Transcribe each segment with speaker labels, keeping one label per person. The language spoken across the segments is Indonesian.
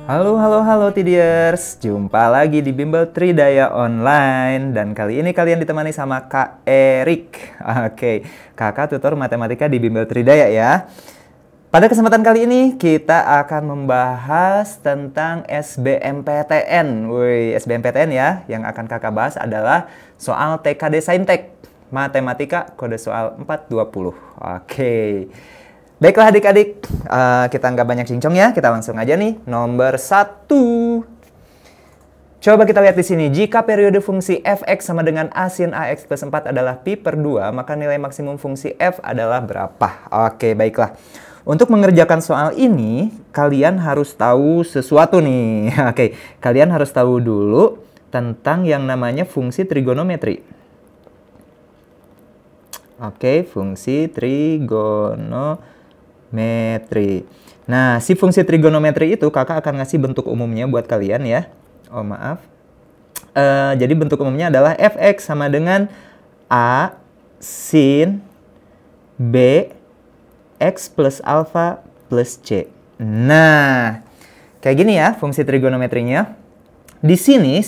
Speaker 1: Halo Tidiers, jumpa lagi di Bimbel Tridaya Online. Dan kali ini kalian ditemani sama Kak Erik. Oke, kakak tutor matematika di Bimbel Tridaya ya. Pada kesempatan kali ini kita akan membahas tentang SBMPTN. Wih, SBMPTN ya, yang akan kakak bahas adalah soal TKD Saintek Matematika kode soal 420. Oke. Baiklah adik-adik, kita nggak banyak cincong ya, kita langsung aja nih. Nomor 1. Coba kita lihat di sini, jika periode fungsi fx sama dengan a sin ax plus 4 adalah pi per 2, maka nilai maksimum fungsi f adalah berapa? Oke, baiklah. Untuk mengerjakan soal ini, kalian harus tahu sesuatu nih. Oke, kalian harus tahu dulu tentang yang namanya fungsi trigonometri. Oke, fungsi trigonometri. Nah, si fungsi trigonometri itu kakak akan ngasih bentuk umumnya buat kalian ya. Oh, maaf. Jadi bentuk umumnya adalah fx sama dengan a sin b x plus alpha plus c. Nah, kayak gini ya fungsi trigonometrinya. Di sini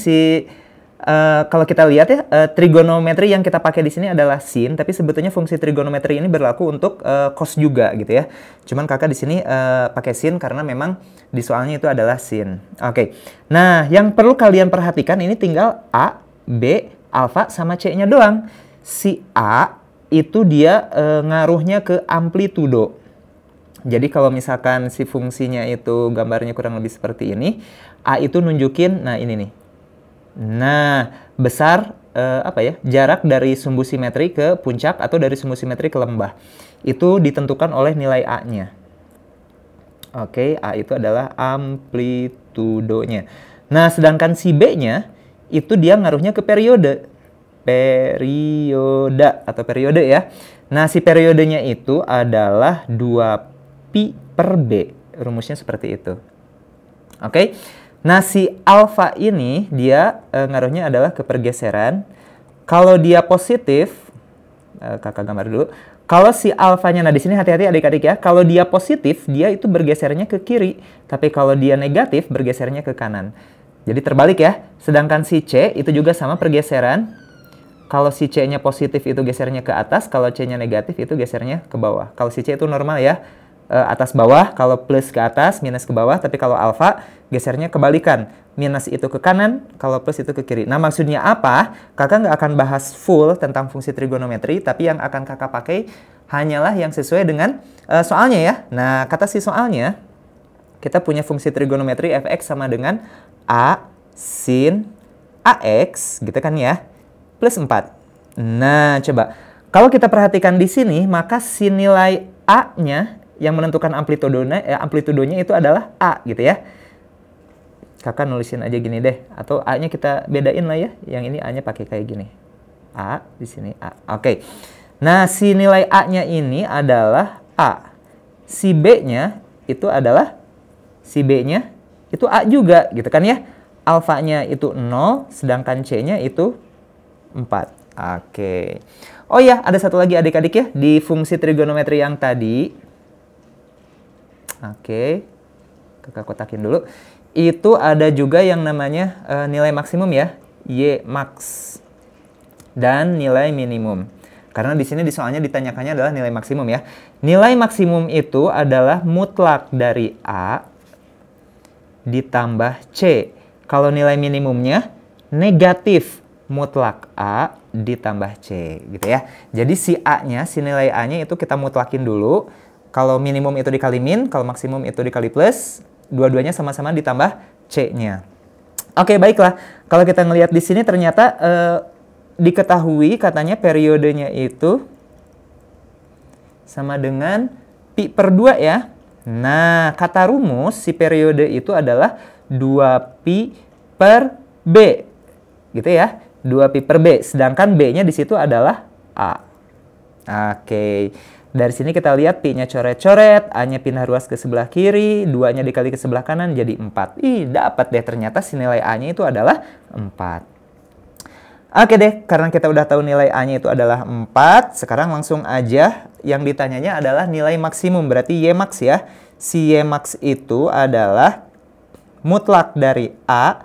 Speaker 1: kalau kita lihat ya, trigonometri yang kita pakai di sini adalah sin, tapi sebetulnya fungsi trigonometri ini berlaku untuk cos juga gitu ya. Cuman kakak di sini pakai sin karena memang di soalnya itu adalah sin. Oke. Nah, yang perlu kalian perhatikan ini tinggal a, b, alfa sama c-nya doang. Si a itu dia ngaruhnya ke amplitudo. Jadi kalau misalkan si fungsinya itu gambarnya kurang lebih seperti ini, a itu nunjukin, nah ini nih. Nah, besar jarak dari sumbu simetri ke puncak atau dari sumbu simetri ke lembah. Itu ditentukan oleh nilai A-nya. Oke, A itu adalah amplitudonya. Nah, sedangkan si B-nya itu dia ngaruhnya ke periode. Periode ya. Nah, si periodenya itu adalah 2pi per B. Rumusnya seperti itu. Oke. Nah, si alfa ini dia ngaruhnya adalah ke pergeseran. Kalau dia positif, kakak gambar dulu. Kalau si alfanya, nah di sini hati-hati adik-adik ya. Kalau dia positif, dia itu bergesernya ke kiri. Tapi kalau dia negatif, bergesernya ke kanan. Jadi terbalik ya. Sedangkan si C itu juga sama pergeseran. Kalau si C-nya positif itu gesernya ke atas. Kalau C-nya negatif itu gesernya ke bawah. Kalau si C itu normal ya. Atas bawah, kalau plus ke atas, minus ke bawah. Tapi kalau alfa, gesernya kebalikan. Minus itu ke kanan, kalau plus itu ke kiri. Nah, maksudnya apa? Kakak nggak akan bahas full tentang fungsi trigonometri, tapi yang akan kakak pakai hanyalah yang sesuai dengan soalnya ya. Nah, kata si soalnya, kita punya fungsi trigonometri fx sama dengan a sin ax, gitu kan ya, plus 4. Nah, coba. Kalau kita perhatikan di sini, maka si nilai a-nya yang menentukan amplitudonya itu adalah A gitu ya. Kakak nulisin aja gini deh. Atau A-nya kita bedain lah ya. Yang ini A-nya pakai kayak gini. A, di sini A. Oke. Nah, si nilai A-nya ini adalah A. Si B-nya itu adalah A juga gitu kan ya. Alfanya itu 0, sedangkan C-nya itu 4. Oke. Oh ya, ada satu lagi adik-adik ya. Di fungsi trigonometri yang tadi. Oke, kakak kotakin dulu. Itu ada juga yang namanya nilai maksimum ya, Y max. Dan nilai minimum. Karena di sini di soalnya ditanyakannya adalah nilai maksimum ya. Nilai maksimum itu adalah mutlak dari A ditambah C. Kalau nilai minimumnya negatif mutlak A ditambah C gitu ya. Jadi si A-nya, si nilai A-nya itu kita mutlakin dulu. Kalau minimum itu dikali min, kalau maksimum itu dikali plus, dua-duanya sama-sama ditambah C-nya. Oke, baiklah. Kalau kita ngelihat di sini ternyata diketahui katanya periodenya itu sama dengan pi per 2 ya. Nah, kata rumus si periode itu adalah 2pi per B. Gitu ya. 2pi per B. Sedangkan B-nya di situ adalah A. Oke. Dari sini kita lihat pi-nya coret-coret, A-nya pindah ruas ke sebelah kiri, 2-nya dikali ke sebelah kanan jadi 4. Ih, dapat deh ternyata si nilai A-nya itu adalah 4. Oke deh, karena kita udah tahu nilai A-nya itu adalah 4, sekarang langsung aja yang ditanyanya adalah nilai maksimum, berarti Y max ya. Si Y max itu adalah mutlak dari A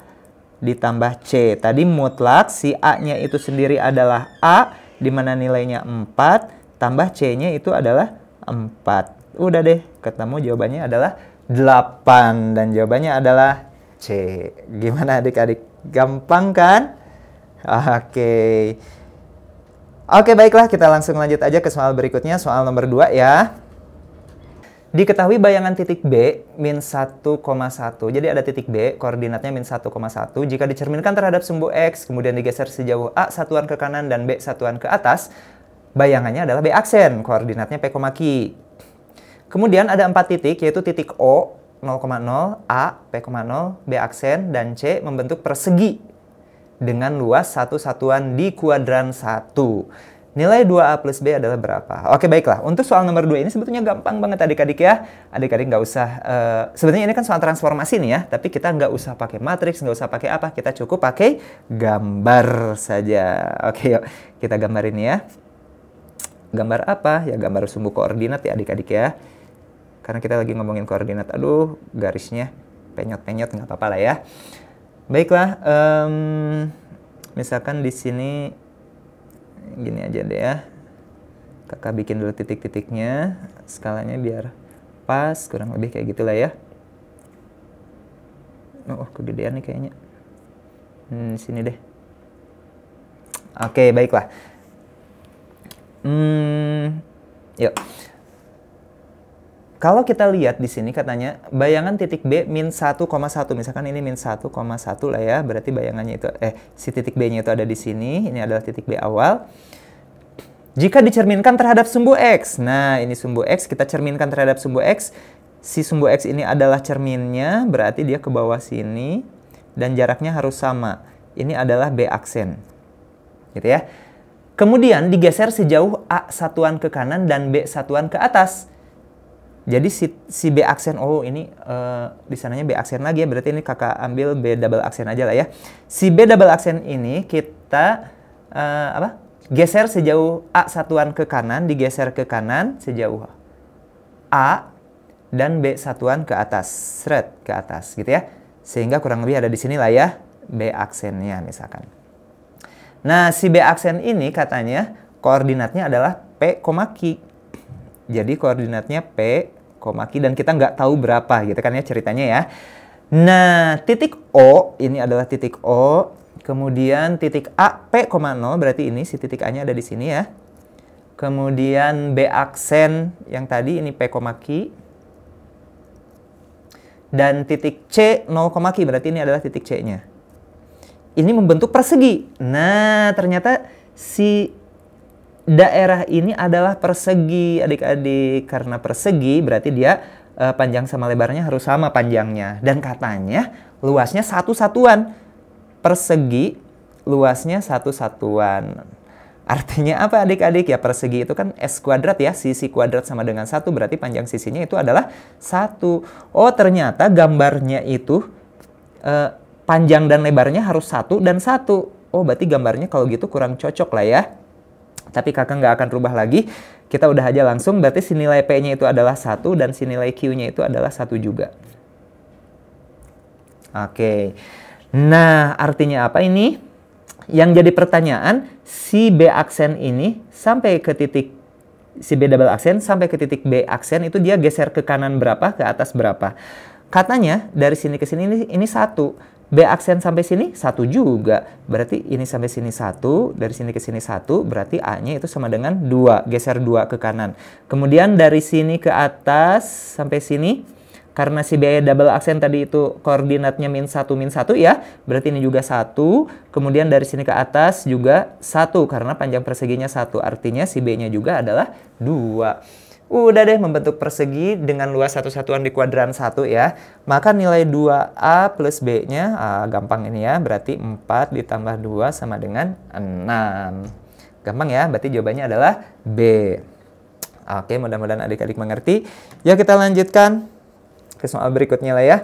Speaker 1: ditambah C. Tadi mutlak si A-nya itu sendiri adalah A, di mana nilainya 4, tambah C-nya itu adalah 4. Udah deh, ketemu jawabannya adalah 8. Dan jawabannya adalah C. Gimana adik-adik? Gampang kan? Oke. Oke, baiklah, kita langsung lanjut aja ke soal berikutnya, soal nomor 2 ya. Diketahui bayangan titik B min 1,1. Jadi ada titik B, koordinatnya min 1,1. Jika dicerminkan terhadap sumbu X, kemudian digeser sejauh A satuan ke kanan dan B satuan ke atas, bayangannya adalah B aksen, koordinatnya P, Q. Kemudian ada 4 titik, yaitu titik O, 0,0, A, P,0, B aksen, dan C membentuk persegi dengan luas satu satuan di kuadran 1. Nilai 2A plus B adalah berapa? Oke, baiklah. Untuk soal nomor 2 ini sebetulnya gampang banget adik-adik ya. Adik-adik nggak usah, sebenarnya ini kan soal transformasi nih ya, tapi kita nggak usah pakai matriks, nggak usah pakai apa, kita cukup pakai gambar saja. Oke, yuk kita gambarin ya. Gambar apa? Ya gambar sumbu koordinat ya adik-adik ya. Karena kita lagi ngomongin koordinat. Aduh, garisnya penyot-penyot, nggak apa-apa lah ya. Baiklah, misalkan di sini gini aja deh ya. Kakak bikin dulu titik-titiknya, skalanya biar pas, kurang lebih kayak gitulah ya. Oh, kegedean nih kayaknya. Sini deh. Oke, baiklah. Yuk. Kalau kita lihat di sini katanya bayangan titik B min 1,1. Misalkan ini min 1,1 lah ya. Berarti bayangannya itu si titik B-nya itu ada di sini. Ini adalah titik B awal. Jika dicerminkan terhadap sumbu X. Nah, ini sumbu X, kita cerminkan terhadap sumbu X. Si sumbu X ini adalah cerminnya, berarti dia ke bawah sini dan jaraknya harus sama. Ini adalah B aksen. Gitu ya. Kemudian digeser sejauh A satuan ke kanan dan B satuan ke atas. Jadi si B aksen, oh ini di sananya B aksen lagi ya, berarti ini kakak ambil B double aksen aja lah ya. Si B double aksen ini kita geser sejauh A satuan ke kanan, digeser ke kanan sejauh A dan B satuan ke atas, seret ke atas gitu ya. Sehingga kurang lebih ada di sini lah ya B aksennya misalkan. Nah, si B aksen ini katanya koordinatnya adalah P, Q. Jadi koordinatnya P, Q, dan kita nggak tahu berapa gitu kan ya ceritanya ya. Nah, titik O, ini adalah titik O. Kemudian titik A, P,0, berarti ini si titik A-nya ada di sini ya. Kemudian B aksen yang tadi ini P, Q. Dan titik C, 0, berarti ini adalah titik C-nya. Ini membentuk persegi. Nah, ternyata si daerah ini adalah persegi adik-adik. Karena persegi berarti dia panjang sama lebarnya harus sama panjangnya. Dan katanya luasnya satu satuan. Persegi luasnya satu satuan. Artinya apa adik-adik? Ya persegi itu kan S kuadrat ya. Sisi kuadrat sama dengan 1 berarti panjang sisinya itu adalah 1. Oh, ternyata gambarnya itu panjang dan lebarnya harus 1 dan 1. Oh, berarti gambarnya kalau gitu kurang cocok lah ya. Tapi kakak nggak akan rubah lagi. Kita udah aja langsung. Berarti si nilai P-nya itu adalah 1 dan si nilai Q-nya itu adalah 1 juga. Oke. Nah, artinya apa ini? Yang jadi pertanyaan, si B aksen ini sampai ke titik, si B double aksen sampai ke titik B aksen itu dia geser ke kanan berapa, ke atas berapa. Katanya dari sini ke sini ini 1. B aksen sampai sini 1 juga. Berarti ini sampai sini 1, dari sini ke sini 1, berarti A-nya itu sama dengan 2, geser 2 ke kanan. Kemudian dari sini ke atas sampai sini, karena si B double aksen tadi itu koordinatnya min 1 ya, berarti ini juga 1. Kemudian dari sini ke atas juga 1, karena panjang perseginya 1. Artinya si B-nya juga adalah 2. Udah deh membentuk persegi dengan luas satu satuan di kuadran 1 ya. Maka nilai 2A plus B-nya, gampang ini ya, berarti 4 ditambah 2 sama dengan 6. Gampang ya, berarti jawabannya adalah B. Oke, mudah-mudahan adik-adik mengerti. Ya, kita lanjutkan ke soal berikutnya lah ya.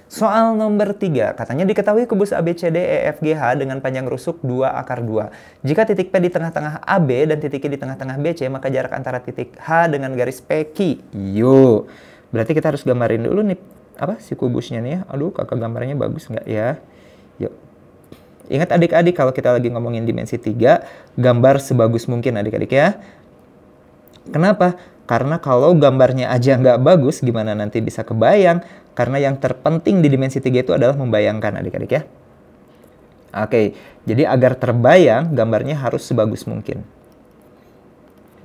Speaker 1: Soal nomor 3, katanya diketahui kubus ABCD EFGH dengan panjang rusuk 2 akar 2. Jika titik P di tengah-tengah AB dan titik Q di tengah-tengah BC, maka jarak antara titik H dengan garis PQ. Yuk, berarti kita harus gambarin dulu nih si kubusnya nih ya. Aduh, kakak gambarnya bagus nggak ya? Yuk. Ingat adik-adik, kalau kita lagi ngomongin dimensi 3, gambar sebagus mungkin adik-adik ya. Kenapa? Karena kalau gambarnya aja nggak bagus, gimana nanti bisa kebayang? Karena yang terpenting di dimensi 3 itu adalah membayangkan adik-adik ya. Oke, jadi agar terbayang, gambarnya harus sebagus mungkin.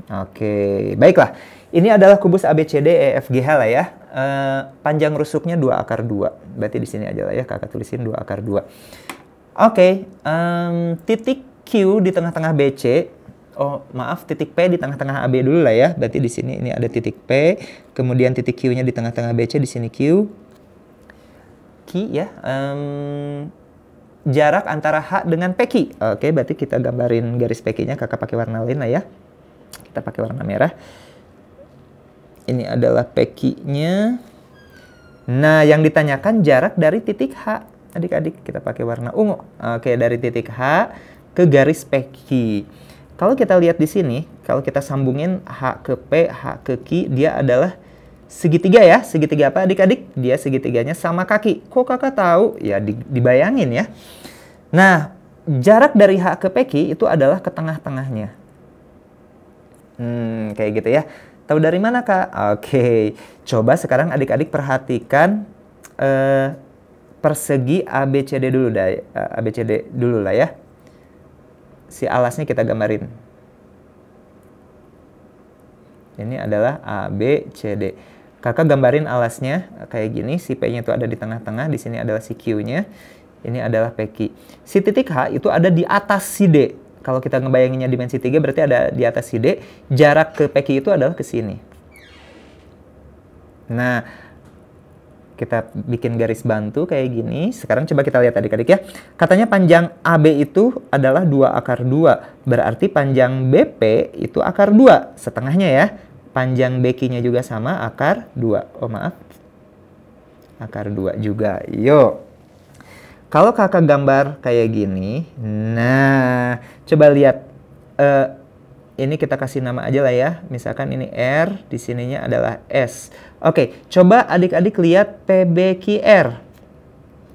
Speaker 1: Oke, baiklah. Ini adalah kubus ABCD EFGH lah ya. Panjang rusuknya 2 akar 2. Berarti di sini aja lah ya, kakak tulisin 2 akar 2. Oke, titik Q di tengah-tengah BC. Oh, maaf, titik P di tengah-tengah AB dulu lah ya. Berarti di sini ini ada titik P, kemudian titik Q-nya di tengah-tengah BC, di sini Q. Ya. Jarak antara H dengan PQ. Oke, berarti kita gambarin garis PQ-nya, kakak pakai warna lain lah ya. Kita pakai warna merah. Ini adalah PQ-nya. Nah, yang ditanyakan jarak dari titik H. Adik-adik, kita pakai warna ungu. Oke, dari titik H ke garis PQ. Kalau kita lihat di sini, kalau kita sambungin H ke P, H ke Q, dia adalah segitiga ya. Segitiga apa adik-adik? Dia segitiganya sama kaki. Kok kakak tahu? Ya, dibayangin ya. Nah, jarak dari H ke PQ itu adalah ke tengah-tengahnya. Kayak gitu ya. Tahu dari mana, Kak? Oke, coba sekarang adik-adik perhatikan persegi ABCD dulu ABCD dulu lah ya. Si alasnya kita gambarin. Ini adalah ABCD. Kakak gambarin alasnya kayak gini, si P-nya itu ada di tengah-tengah, di sini adalah si Q-nya. Ini adalah PQ. Si titik H itu ada di atas si D. Kalau kita ngebayanginnya dimensi 3 berarti ada di atas si D. Jarak ke PQ itu adalah ke sini. Nah, kita bikin garis bantu kayak gini. Sekarang coba kita lihat adik-adik ya. Katanya panjang AB itu adalah 2 akar 2. Berarti panjang BP itu akar 2. Setengahnya ya. Panjang BQ-nya juga sama akar 2. Oh maaf. Akar 2 juga. Yuk. Kalau kakak gambar kayak gini. Nah, coba lihat. Ini kita kasih nama aja lah ya. Misalkan ini R, di sininya adalah S. Oke, coba adik-adik lihat PBQR.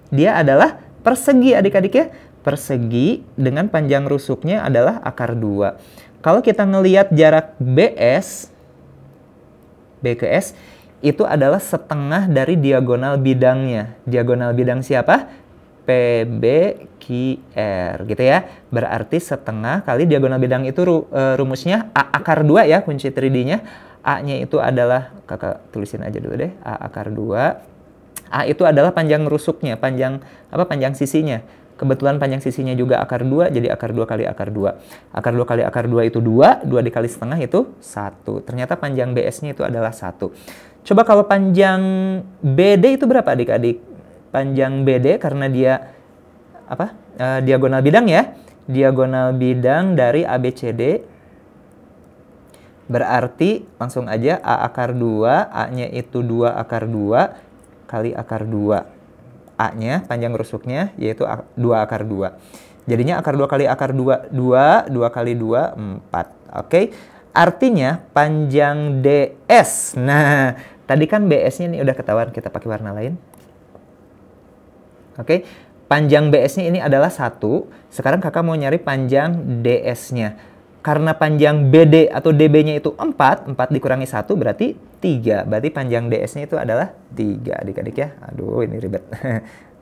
Speaker 1: Dia adalah persegi adik-adik ya. Persegi dengan panjang rusuknya adalah akar 2. Kalau kita ngelihat jarak BS, B ke S, itu adalah setengah dari diagonal bidangnya. Diagonal bidang siapa? PBQR gitu ya. Berarti setengah kali diagonal bidang itu rumusnya A akar 2 ya, kunci 3D-nya. A-nya itu adalah, kakak tulisin aja dulu deh, A akar 2. A itu adalah panjang rusuknya, panjang sisinya. Kebetulan panjang sisinya juga akar 2, jadi akar 2 kali akar 2. Akar 2 kali akar 2 itu 2, 2 dikali setengah itu 1. Ternyata panjang BS-nya itu adalah 1. Coba kalau panjang BD itu berapa adik-adik? Panjang BD karena dia diagonal bidang ya. Diagonal bidang dari ABCD. Berarti langsung aja A akar 2, A-nya itu 2 akar 2 kali akar 2. A-nya panjang rusuknya yaitu 2 akar 2. Jadinya akar 2 kali akar 2, 2 kali 2, 4. Oke. Artinya panjang DS. Nah, tadi kan BS-nya ini udah ketahuan, kita pakai warna lain. Oke, panjang BS-nya ini adalah 1. Sekarang kakak mau nyari panjang DS-nya. Karena panjang BD atau DB-nya itu 4 dikurangi 1 berarti 3. Berarti panjang DS-nya itu adalah 3 adik-adik ya. Aduh, ini ribet.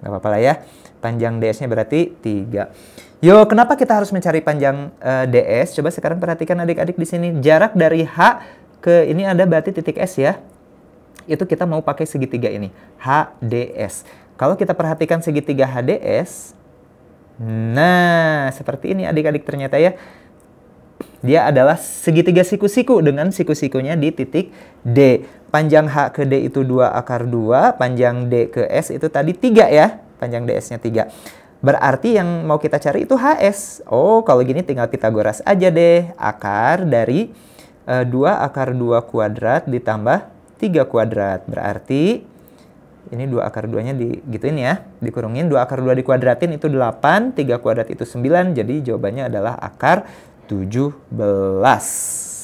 Speaker 1: Nggak apa-apa lah ya. Panjang DS-nya berarti 3. Yo, kenapa kita harus mencari panjang DS? Coba sekarang perhatikan adik-adik di sini. Jarak dari H ke ini ada berarti titik S ya. Itu kita mau pakai segitiga ini. HDS. Kalau kita perhatikan segitiga HDS, nah seperti ini adik-adik ternyata ya. Dia adalah segitiga siku-siku dengan siku-sikunya di titik D. Panjang H ke D itu 2 akar 2, panjang D ke S itu tadi 3 ya. Panjang DS-nya 3. Berarti yang mau kita cari itu HS. Oh, kalau gini tinggal Pitagoras aja deh. Akar dari 2 akar 2 kuadrat ditambah 3 kuadrat. Berarti ini 2 akar 2-nya digituin ya, dikurungin. 2 akar 2 dikuadratin itu 8, 3 kuadrat itu 9, jadi jawabannya adalah akar 17.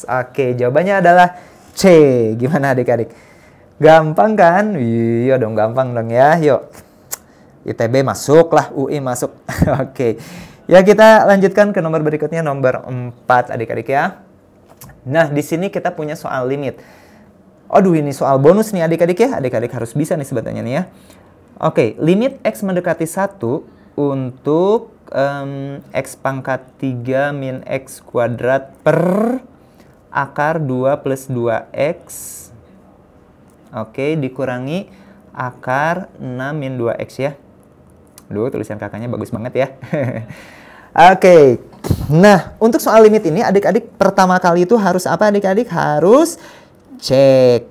Speaker 1: Oke, jawabannya adalah C. Gimana adik-adik? Gampang kan? Iya dong, gampang dong ya. Yuk. ITB masuk lah, UI masuk. Oke. Ya, kita lanjutkan ke nomor berikutnya, nomor 4 adik-adik ya. Nah, di sini kita punya soal limit. Aduh, ini soal bonus nih adik-adik ya. Adik-adik harus bisa nih sebetulnya nih ya. Oke, limit X mendekati 1 untuk X pangkat 3 min X kuadrat per akar 2 plus 2X. Oke, dikurangi akar 6 min 2X ya. Duh, tulisan kakaknya bagus banget ya. Oke. Nah, untuk soal limit ini adik-adik pertama kali itu harus apa adik-adik? Harus cek.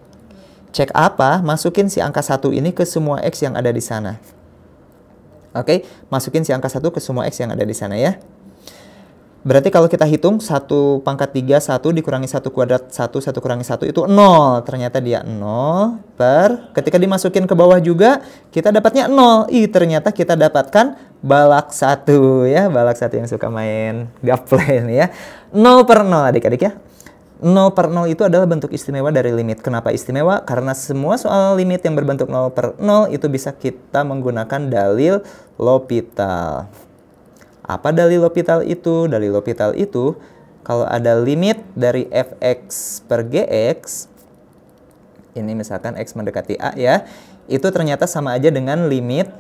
Speaker 1: Cek apa? Masukin si angka 1 ini ke semua X yang ada di sana. Oke, masukin si angka 1 ke semua X yang ada di sana ya. Berarti kalau kita hitung 1 pangkat 3, 1 dikurangi 1 kuadrat 1, 1 kurangi 1 itu 0. Ternyata dia 0 per, ketika dimasukin ke bawah juga, kita dapatnya 0. Ternyata kita dapatkan balak 1 ya. Balak 1 yang suka main gaple nih ya. 0 per 0 adik-adik ya. 0 per 0 itu adalah bentuk istimewa dari limit. Kenapa istimewa? Karena semua soal limit yang berbentuk 0 per 0 itu bisa kita menggunakan dalil L'Hopital. Apa dalil L'Hopital itu? Dalil L'Hopital itu kalau ada limit dari fx per gx, ini misalkan x mendekati a ya, itu ternyata sama aja dengan limit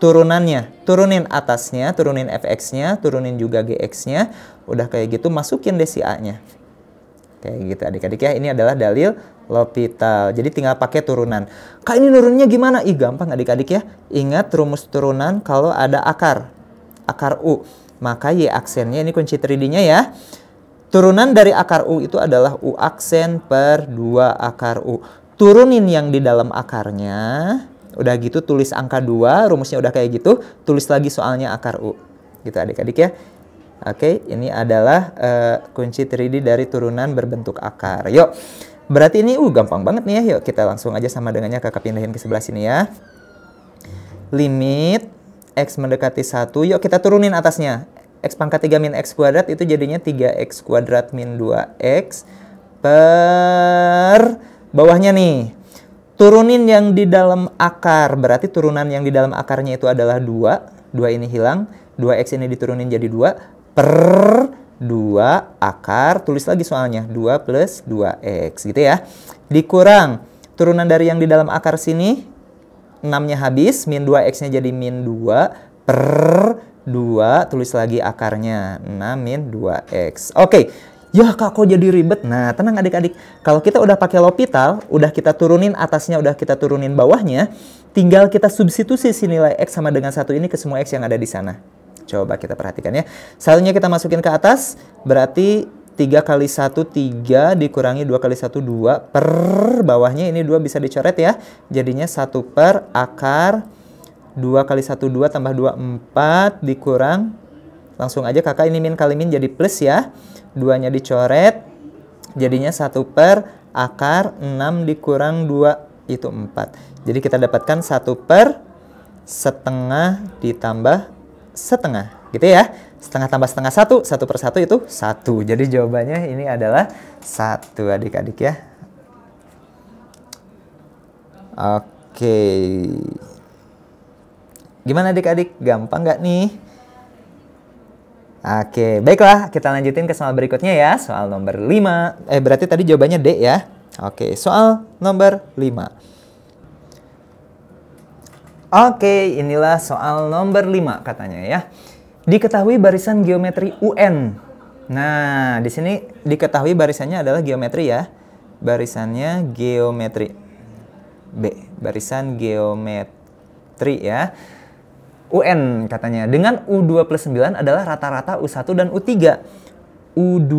Speaker 1: turunannya. Turunin atasnya, turunin fx-nya, turunin juga gx-nya. Udah kayak gitu masukin deh si a-nya. Kayak gitu adik-adik ya, ini adalah dalil L'Hopital. Jadi tinggal pakai turunan. Kak, ini nurunnya gimana? Gampang adik-adik ya. Ingat rumus turunan kalau ada akar U. Maka Y aksennya, ini kunci 3D-nya ya. Turunan dari akar U itu adalah U aksen per 2 akar U. Turunin yang di dalam akarnya. Udah gitu tulis angka 2, rumusnya udah kayak gitu. Tulis lagi soalnya akar U. Gitu adik-adik ya. Oke, ini adalah kunci 3D dari turunan berbentuk akar. Yuk, berarti ini gampang banget nih ya. Yuk, kita langsung aja sama dengannya kakak pindahin ke sebelah sini ya. Limit X mendekati 1, yuk kita turunin atasnya. X pangkat 3 min X kuadrat itu jadinya 3X kuadrat min 2X per bawahnya nih. Turunin yang di dalam akar, berarti turunan yang di dalam akarnya itu adalah 2. 2 ini hilang, 2X ini diturunin jadi 2 per 2 akar, tulis lagi soalnya 2 plus 2X gitu ya. Dikurang turunan dari yang di dalam akar sini, 6-nya habis, min 2X-nya jadi min 2 per 2, tulis lagi akarnya, 6 min 2X. Oke, ya kak kok jadi ribet? Nah, tenang adik-adik. Kalau kita udah pakai L'Hopital, udah kita turunin atasnya, udah kita turunin bawahnya, tinggal kita substitusi si nilai X sama dengan 1 ini ke semua X yang ada di sana. Coba kita perhatikan ya. Satunya kita masukin ke atas, berarti 3 kali 1, 3 dikurangi 2 kali 1, 2 per bawahnya ini 2 bisa dicoret ya. Jadinya 1 per akar 2 kali 1, 2 tambah 2, 4 dikurang. Langsung aja kakak ini min kali min jadi plus ya. 2-nya dicoret. Jadinya 1 per akar 6 dikurang 2 itu 4. Jadi kita dapatkan 1 per setengah ditambah setengah. Gitu ya. Setengah tambah setengah 1, 1 per 1 itu 1. Jadi jawabannya ini adalah 1 adik-adik ya. Oke. Gimana adik-adik? Gampang nggak nih? Oke, baiklah. Kita lanjutin ke soal berikutnya ya. Soal nomor 5. Berarti tadi jawabannya D ya. Oke, soal nomor 5. Oke, inilah soal nomor 5 katanya ya. Diketahui barisan geometri UN. Nah, di sini diketahui barisannya adalah geometri ya. Barisannya geometri. B, barisan geometri ya. UN katanya. Dengan U2 plus 9 adalah rata-rata U1 dan U3. U2,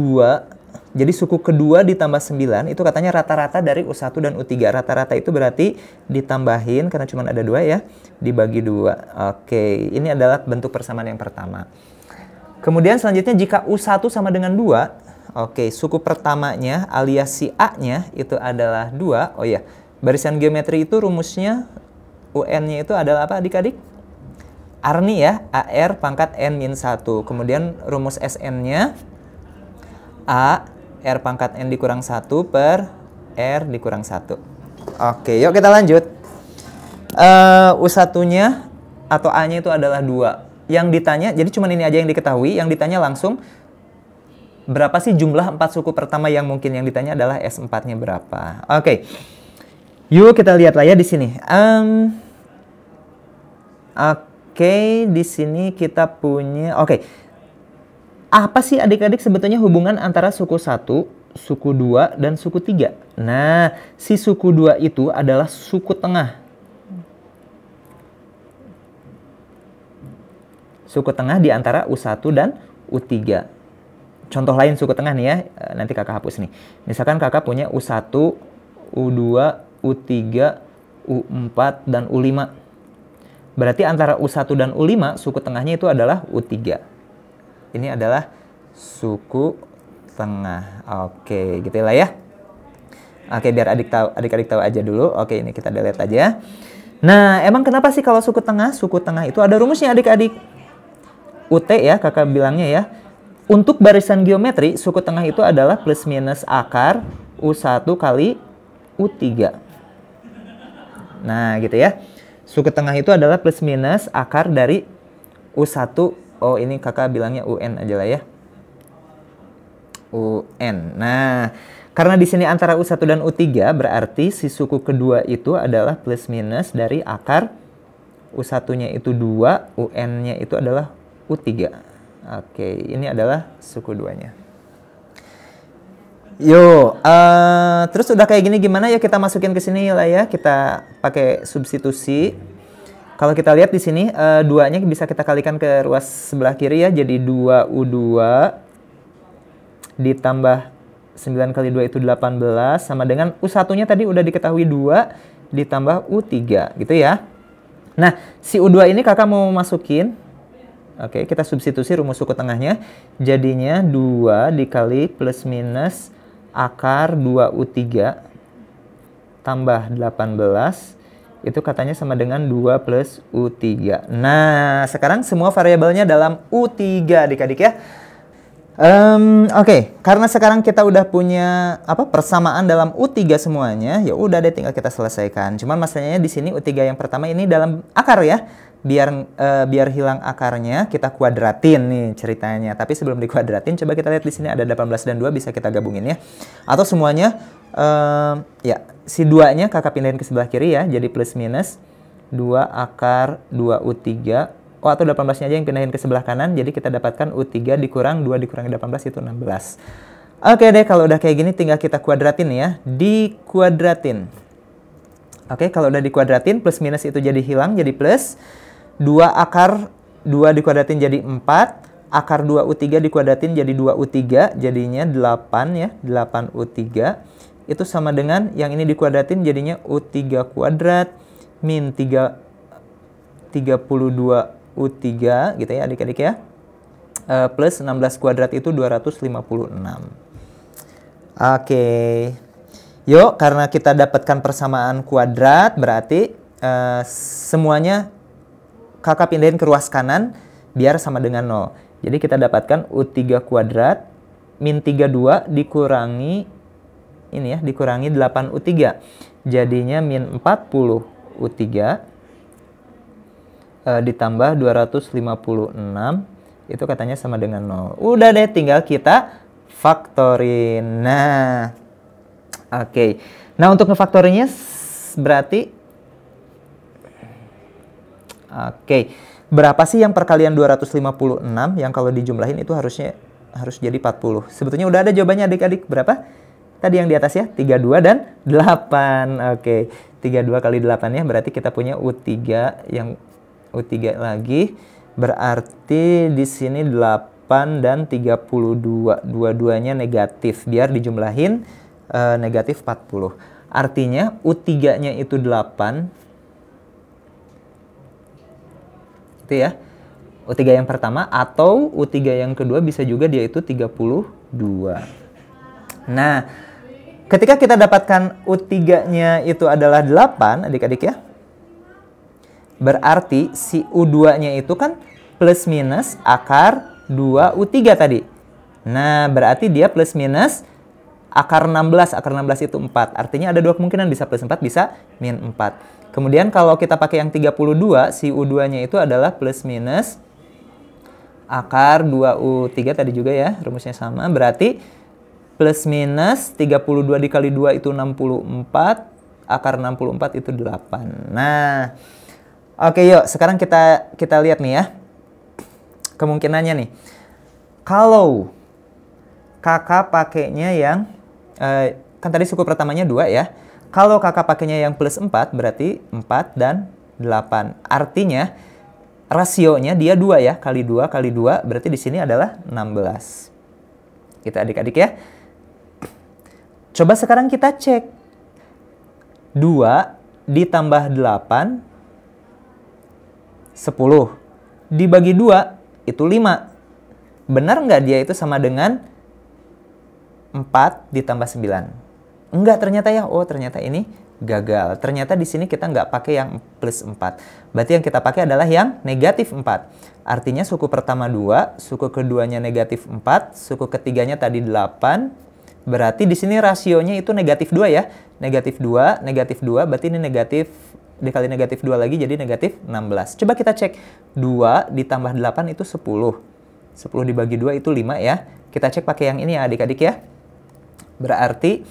Speaker 1: jadi suku kedua ditambah 9 itu katanya rata-rata dari U1 dan U3. Rata-rata itu berarti ditambahin, karena cuma ada 2 ya, dibagi 2. Oke, ini adalah bentuk persamaan yang pertama. Kemudian selanjutnya jika U1 sama dengan 2, oke, suku pertamanya alias si A-nya itu adalah 2. Oh ya, barisan geometri itu rumusnya UN-nya itu adalah apa adik-adik? Arni ya, AR pangkat N-1. Kemudian rumus SN-nya A R pangkat N dikurang 1 per R dikurang 1. Oke, yuk kita lanjut. U1-nya atau A-nya itu adalah 2. Yang ditanya, jadi cuma ini aja yang diketahui. Yang ditanya langsung, berapa sih jumlah 4 suku pertama yang mungkin yang ditanya adalah S4-nya berapa. Oke, yuk kita lihat lah ya di sini. Oke, di sini kita punya... Oke, apa sih adik-adik sebetulnya hubungan antara suku 1, suku 2, dan suku 3? Nah, si suku 2 itu adalah suku tengah. Suku tengah di antara U1 dan U3. Contoh lain suku tengah nih ya, nanti kakak hapus nih. Misalkan kakak punya U1, U2, U3, U4, dan U5. Berarti antara U1 dan U5, suku tengahnya itu adalah U3. Ini adalah suku tengah. Oke, gitu lah ya. Oke, biar adik-adik tahu aja dulu. Oke, ini kita delete aja. Nah, emang kenapa sih kalau suku tengah? Suku tengah itu ada rumusnya adik-adik. UT ya, kakak bilangnya ya. Untuk barisan geometri, suku tengah itu adalah plus minus akar U1 kali U3. Nah, gitu ya. Suku tengah itu adalah plus minus akar dari U1. Oh, ini kakak bilangnya UN aja lah ya. UN. Nah, karena di sini antara U1 dan U3, berarti si suku kedua itu adalah plus minus dari akar U1-nya itu 2, UN-nya itu adalah U3. Oke, ini adalah suku 2-nya. Yo, terus udah kayak gini gimana ya, kita masukin ke sini lah ya. Kita pakai substitusi. Kalau kita lihat di sini 2-nya bisa kita kalikan ke ruas sebelah kiri ya. Jadi 2U2 ditambah 9 kali 2 itu 18 sama dengan U1-nya tadi udah diketahui 2 ditambah U3 gitu ya. Nah, si U2 ini kakak mau masukin. Oke, kita substitusi rumus suku tengahnya. Jadinya 2 dikali plus minus akar 2U3 tambah 18 itu katanya sama dengan 2 plus U3. Nah, sekarang semua variabelnya dalam U3 adik-adik ya. Oke, karena sekarang kita udah punya persamaan dalam U3 semuanya, ya udah deh tinggal kita selesaikan. Cuman masalahnya di sini U3 yang pertama ini dalam akar ya. Biar hilang akarnya kita kuadratin nih ceritanya. Tapi sebelum dikuadratin coba kita lihat di sini ada 18 dan 2 bisa kita gabungin ya. Atau semuanya ya si 2-nya kakak pindahin ke sebelah kiri ya. Jadi plus minus 2 akar 2U3. Oh, atau 18-nya aja yang pindahin ke sebelah kanan. Jadi kita dapatkan U3 dikurang 2 dikurangi 18 itu 16. Oke deh, kalau udah kayak gini tinggal kita kuadratin ya. Dikuadratin. Oke, kalau udah dikuadratin plus minus itu jadi hilang jadi plus. 2 akar 2 dikuadratin jadi 4. Akar 2U3 dikuadratin jadi 2U3. Jadinya 8 ya. 8U3. Itu sama dengan yang ini dikuadratin jadinya U3 kuadrat min 32U3 gitu ya adik-adik ya. Plus 16 kuadrat itu 256. Oke. Yuk, karena kita dapatkan persamaan kuadrat berarti semuanya kakak pindahin ke ruas kanan biar sama dengan 0. Jadi kita dapatkan U3 kuadrat min 32 dikurangi ini ya, dikurangi 8U3. Jadinya min 40 U3 ditambah 256 itu katanya sama dengan 0. Udah deh tinggal kita faktorin. Nah, oke. Nah, untuk ngefaktorinya berarti berapa sih yang perkalian 256 yang kalau dijumlahin itu harus jadi 40. Sebetulnya udah ada jawabannya adik-adik. Berapa? Tadi yang di atas ya, 32 dan 8. Oke, 32 kali 8 ya, berarti kita punya U3 yang U3 lagi. Berarti di sini 8 dan 32. Dua-duanya negatif. Biar dijumlahin negatif 40. Artinya U3-nya itu 8. Itu ya. U3 yang pertama atau U3 yang kedua bisa juga dia itu 32. Nah, ketika kita dapatkan U3-nya itu adalah 8, adik-adik ya. Berarti si U2-nya itu kan plus minus akar 2U3 tadi. Nah, berarti dia plus minus akar 16 itu 4. Artinya ada dua kemungkinan, bisa plus 4, bisa min 4. Kemudian kalau kita pakai yang 32, si U2-nya itu adalah plus minus akar 2U3 tadi juga ya, rumusnya sama. Berarti plus minus 32 dikali 2 itu 64, akar 64 itu 8. Nah, oke yuk, sekarang kita lihat nih ya. Kemungkinannya nih. Kalau kakak pakainya yang kan tadi suku pertamanya 2 ya. Kalau kakak pakainya yang plus 4, berarti 4 dan 8. Artinya, rasionya dia 2 ya. Kali 2, kali 2, berarti di sini adalah 16. Kita adik-adik ya. Coba sekarang kita cek. 2 ditambah 8, 10. Dibagi 2, itu 5. Benar nggak dia itu sama dengan 4 ditambah 9? Enggak ternyata ya. Oh, ternyata ini gagal. Ternyata di sini kita nggak pakai yang plus 4. Berarti yang kita pakai adalah yang negatif 4. Artinya suku pertama 2, suku keduanya negatif 4, suku ketiganya tadi 8. Berarti di sini rasionya itu negatif 2 ya. Negatif 2, berarti ini negatif dikali negatif 2 lagi jadi negatif 16. Coba kita cek. 2 ditambah 8 itu 10. 10 dibagi 2 itu 5 ya. Kita cek pakai yang ini ya adik-adik ya. Berarti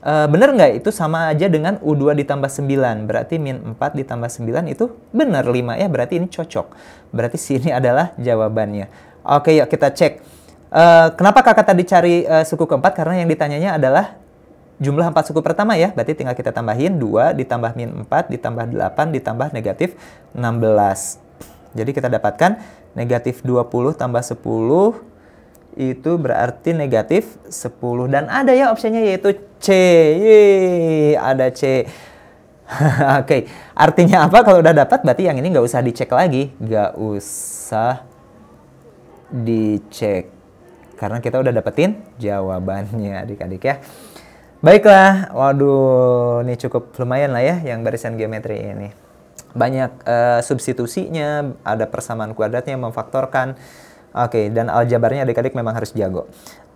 Speaker 1: benar nggak itu sama aja dengan U2 ditambah 9. Berarti min 4 ditambah 9 itu benar 5 ya. Berarti ini cocok. Berarti sini adalah jawabannya. Oke yuk kita cek. Kenapa kakak tadi cari suku keempat? Karena yang ditanyanya adalah jumlah 4 suku pertama ya. Berarti tinggal kita tambahin 2 ditambah min 4 ditambah 8 ditambah negatif 16. Jadi kita dapatkan negatif 20 tambah 10 itu berarti negatif 10. Dan ada ya opsinya yaitu C. Yeay, ada C. Oke, artinya apa? Kalau udah dapat berarti yang ini nggak usah dicek lagi. Nggak usah dicek. Karena kita udah dapetin jawabannya adik-adik ya. Baiklah, waduh, ini cukup lumayan lah ya yang barisan geometri ini. Banyak substitusinya, ada persamaan kuadratnya, memfaktorkan. Oke, dan aljabarnya adik-adik memang harus jago.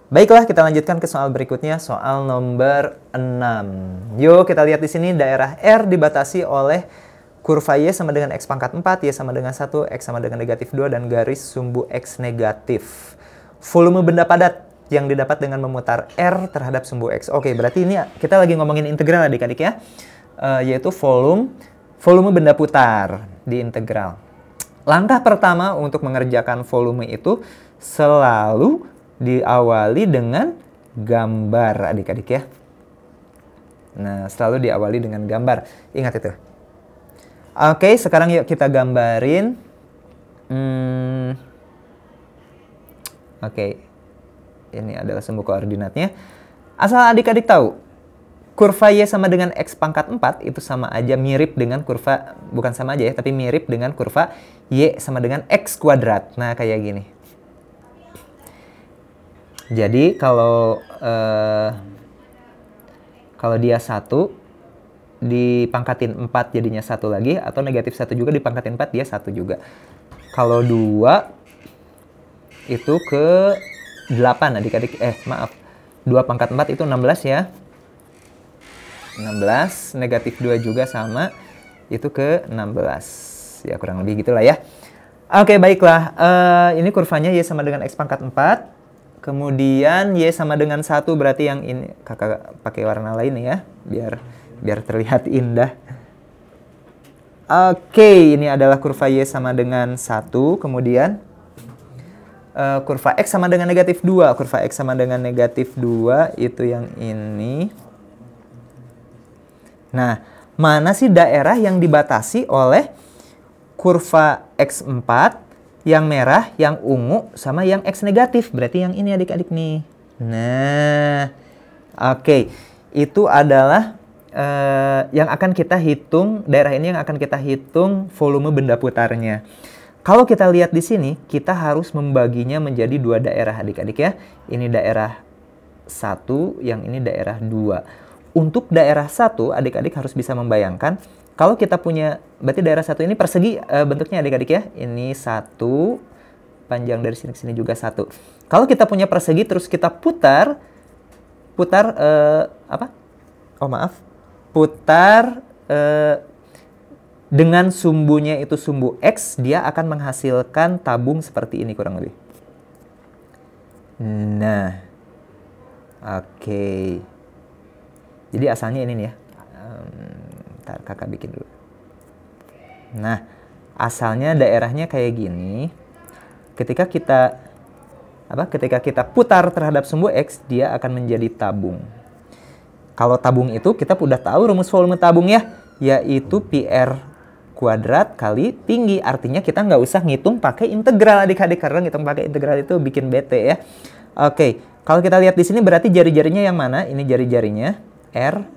Speaker 1: Baiklah, kita lanjutkan ke soal berikutnya, soal nomor 6. Yuk, kita lihat di sini daerah R dibatasi oleh kurva Y sama dengan X pangkat 4, Y sama dengan 1, X sama dengan negatif 2, dan garis sumbu X negatif. Volume benda padat yang didapat dengan memutar R terhadap sumbu X. Oke, berarti ini kita lagi ngomongin integral adik-adik ya. Yaitu volume benda putar di integral. Langkah pertama untuk mengerjakan volume itu selalu diawali dengan gambar adik-adik ya. Nah, selalu diawali dengan gambar. Ingat itu. Oke, sekarang yuk kita gambarin. Oke, ini adalah sumbu koordinatnya. Asal adik-adik tahu, kurva Y sama dengan X pangkat 4 itu sama aja mirip dengan kurva, bukan sama aja ya, tapi mirip dengan kurva Y sama dengan X kuadrat. Nah, kayak gini. Jadi, kalau dia 1, dipangkatin 4 jadinya 1 lagi, atau negatif 1 juga dipangkatin 4, dia 1 juga. Kalau 2, itu ke 8 adik-adik, maaf. 2 pangkat 4 itu 16 ya. 16, negatif 2 juga sama, itu ke 16. Ya kurang lebih gitulah ya. Oke, baiklah. Ini kurvanya Y sama dengan X pangkat 4. Kemudian Y sama dengan 1 berarti yang ini. Kakak pakai warna lain ya, biar terlihat indah. Oke, ini adalah kurva Y sama dengan 1. Kemudian kurva X sama dengan negatif 2. Kurva X sama dengan negatif 2 itu yang ini. Nah, mana sih daerah yang dibatasi oleh kurva X4, yang merah, yang ungu, sama yang X negatif? Berarti yang ini adik-adik nih. Nah, oke. Itu adalah yang akan kita hitung, daerah ini yang akan kita hitung volume benda putarnya. Kalau kita lihat di sini, kita harus membaginya menjadi 2 daerah adik-adik ya. Ini daerah 1, yang ini daerah 2. Untuk daerah 1, adik-adik harus bisa membayangkan, kalau kita punya, berarti daerah 1 ini persegi bentuknya adik-adik ya. Ini 1, panjang dari sini ke sini juga 1. Kalau kita punya persegi terus kita putar, putar apa? Oh maaf, putar dengan sumbunya itu sumbu X, dia akan menghasilkan tabung seperti ini kurang lebih. Nah, oke. Jadi asalnya ini nih ya. Ntar kakak bikin dulu. Nah, asalnya daerahnya kayak gini. Ketika kita putar terhadap sumbu X, dia akan menjadi tabung. Kalau tabung itu kita udah tahu rumus volume tabung ya, yaitu PR kuadrat kali tinggi. Artinya kita nggak usah ngitung pakai integral adik-adik, karena ngitung pakai integral itu bikin bete ya. Oke, kalau kita lihat di sini berarti jari-jarinya yang mana? Ini jari-jarinya R,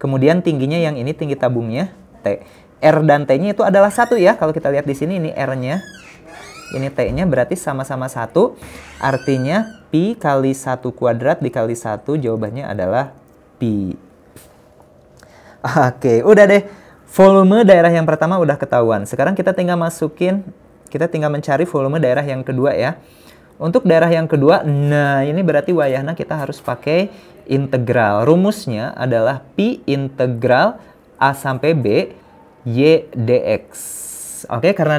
Speaker 1: kemudian tingginya yang ini, tinggi tabungnya T. R dan T-nya itu adalah 1 ya. Kalau kita lihat di sini ini R-nya, ini T-nya berarti sama-sama 1. Artinya pi kali 1 kuadrat dikali 1, jawabannya adalah pi. Oke, udah deh. Volume daerah yang pertama udah ketahuan. Sekarang kita tinggal mencari volume daerah yang kedua ya. Untuk daerah yang kedua, nah ini berarti wayahna kita harus pakai integral. Rumusnya adalah pi integral A sampai B Y dx. Oke, karena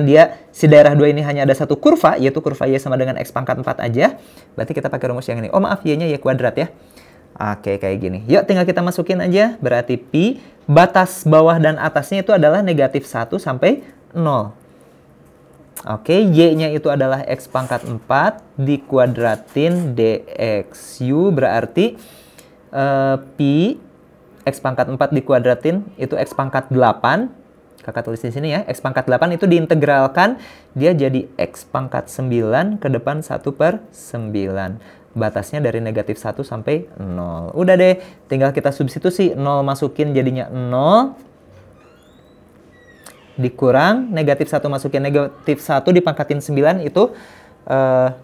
Speaker 1: si daerah 2 ini hanya ada satu kurva, yaitu kurva Y sama dengan X pangkat 4 aja. Berarti kita pakai rumus yang ini. Oh maaf, Y-nya Y kuadrat ya. Oke, kayak gini. Yuk, tinggal kita masukin aja. Berarti pi, batas bawah dan atasnya itu adalah negatif 1 sampai 0. Oke, Y-nya itu adalah X pangkat 4 dikuadratin dx. U berarti pi X pangkat 4 dikuadratin itu X pangkat 8. Kakak tulis di sini ya, X pangkat 8 itu diintegralkan, dia jadi X pangkat 9 ke depan 1/9. Batasnya dari negatif 1 sampai 0. Udah deh, tinggal kita substitusi. 0 masukin jadinya 0. Dikurang, negatif 1 masukin negatif 1 dipangkatin 9 itu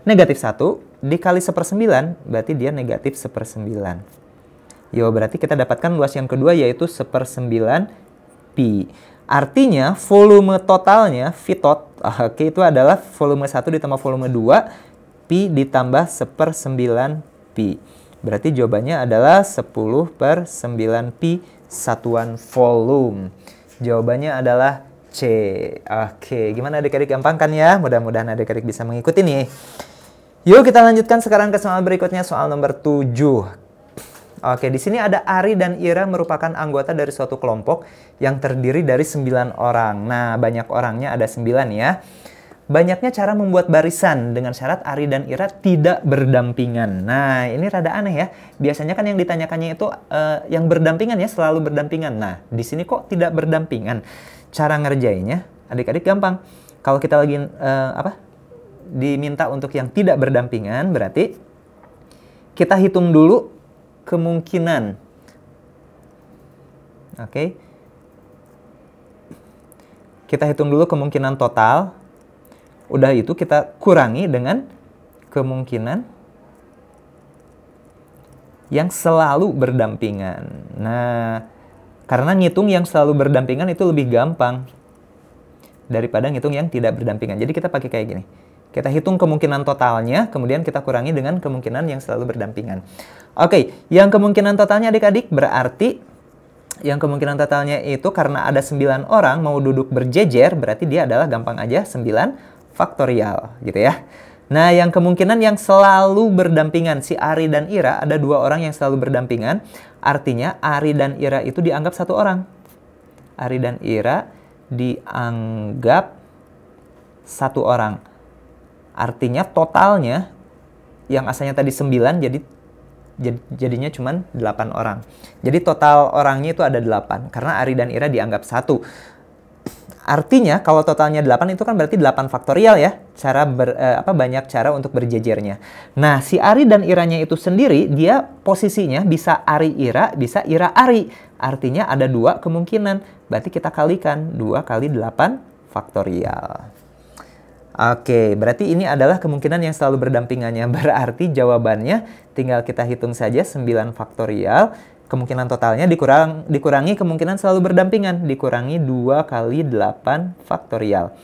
Speaker 1: negatif 1. Dikali 1/9, berarti dia negatif 1/9. Yo, berarti kita dapatkan luas yang kedua yaitu 1/9 pi. Artinya volume totalnya Vtot, oke, itu adalah volume 1 ditambah volume 2 pi ditambah 1/9 pi. Berarti jawabannya adalah 10/9 pi satuan volume. Jawabannya adalah C. Oke, gimana adik-adik, gampang kan ya? Mudah-mudahan adik-adik bisa mengikuti nih. Yuk kita lanjutkan sekarang ke soal berikutnya, soal nomor 7. Oke, di sini ada Ari dan Ira merupakan anggota dari suatu kelompok yang terdiri dari 9 orang. Nah, banyak orangnya ada 9 ya. Banyaknya cara membuat barisan dengan syarat Ari dan Ira tidak berdampingan. Nah, ini rada aneh ya. Biasanya kan yang ditanyakannya itu yang berdampingan ya, selalu berdampingan. Nah, di sini kok tidak berdampingan? Cara ngerjainnya, adik-adik gampang. Kalau kita lagi diminta untuk yang tidak berdampingan, berarti kita hitung dulu kemungkinan. Oke. Kita hitung dulu kemungkinan total. Udah itu kita kurangi dengan kemungkinan yang selalu berdampingan. Nah, karena ngitung yang selalu berdampingan itu lebih gampang daripada ngitung yang tidak berdampingan. Jadi kita pakai kayak gini. Kita hitung kemungkinan totalnya, kemudian kita kurangi dengan kemungkinan yang selalu berdampingan. Oke, yang kemungkinan totalnya adik-adik berarti yang kemungkinan totalnya itu karena ada 9 orang mau duduk berjejer, berarti dia adalah gampang aja 9 faktorial gitu ya. Nah, yang kemungkinan yang selalu berdampingan, si Ari dan Ira, ada 2 orang yang selalu berdampingan. Artinya Ari dan Ira itu dianggap 1 orang. Ari dan Ira dianggap 1 orang. Artinya totalnya yang asalnya tadi 9 jadinya cuma 8 orang. Jadi total orangnya itu ada 8 karena Ari dan Ira dianggap 1. Artinya kalau totalnya 8 itu kan berarti 8 faktorial ya. Banyak cara untuk berjejernya. Nah, si Ari dan Iranya itu sendiri dia posisinya bisa Ari Ira, bisa Ira Ari. Artinya ada 2 kemungkinan. Berarti kita kalikan 2 kali 8 faktorial. Oke, berarti ini adalah kemungkinan yang selalu berdampingannya. Berarti jawabannya tinggal kita hitung saja 9 faktorial. Kemungkinan totalnya dikurangi kemungkinan selalu berdampingan. Dikurangi 2 kali 8 faktorial.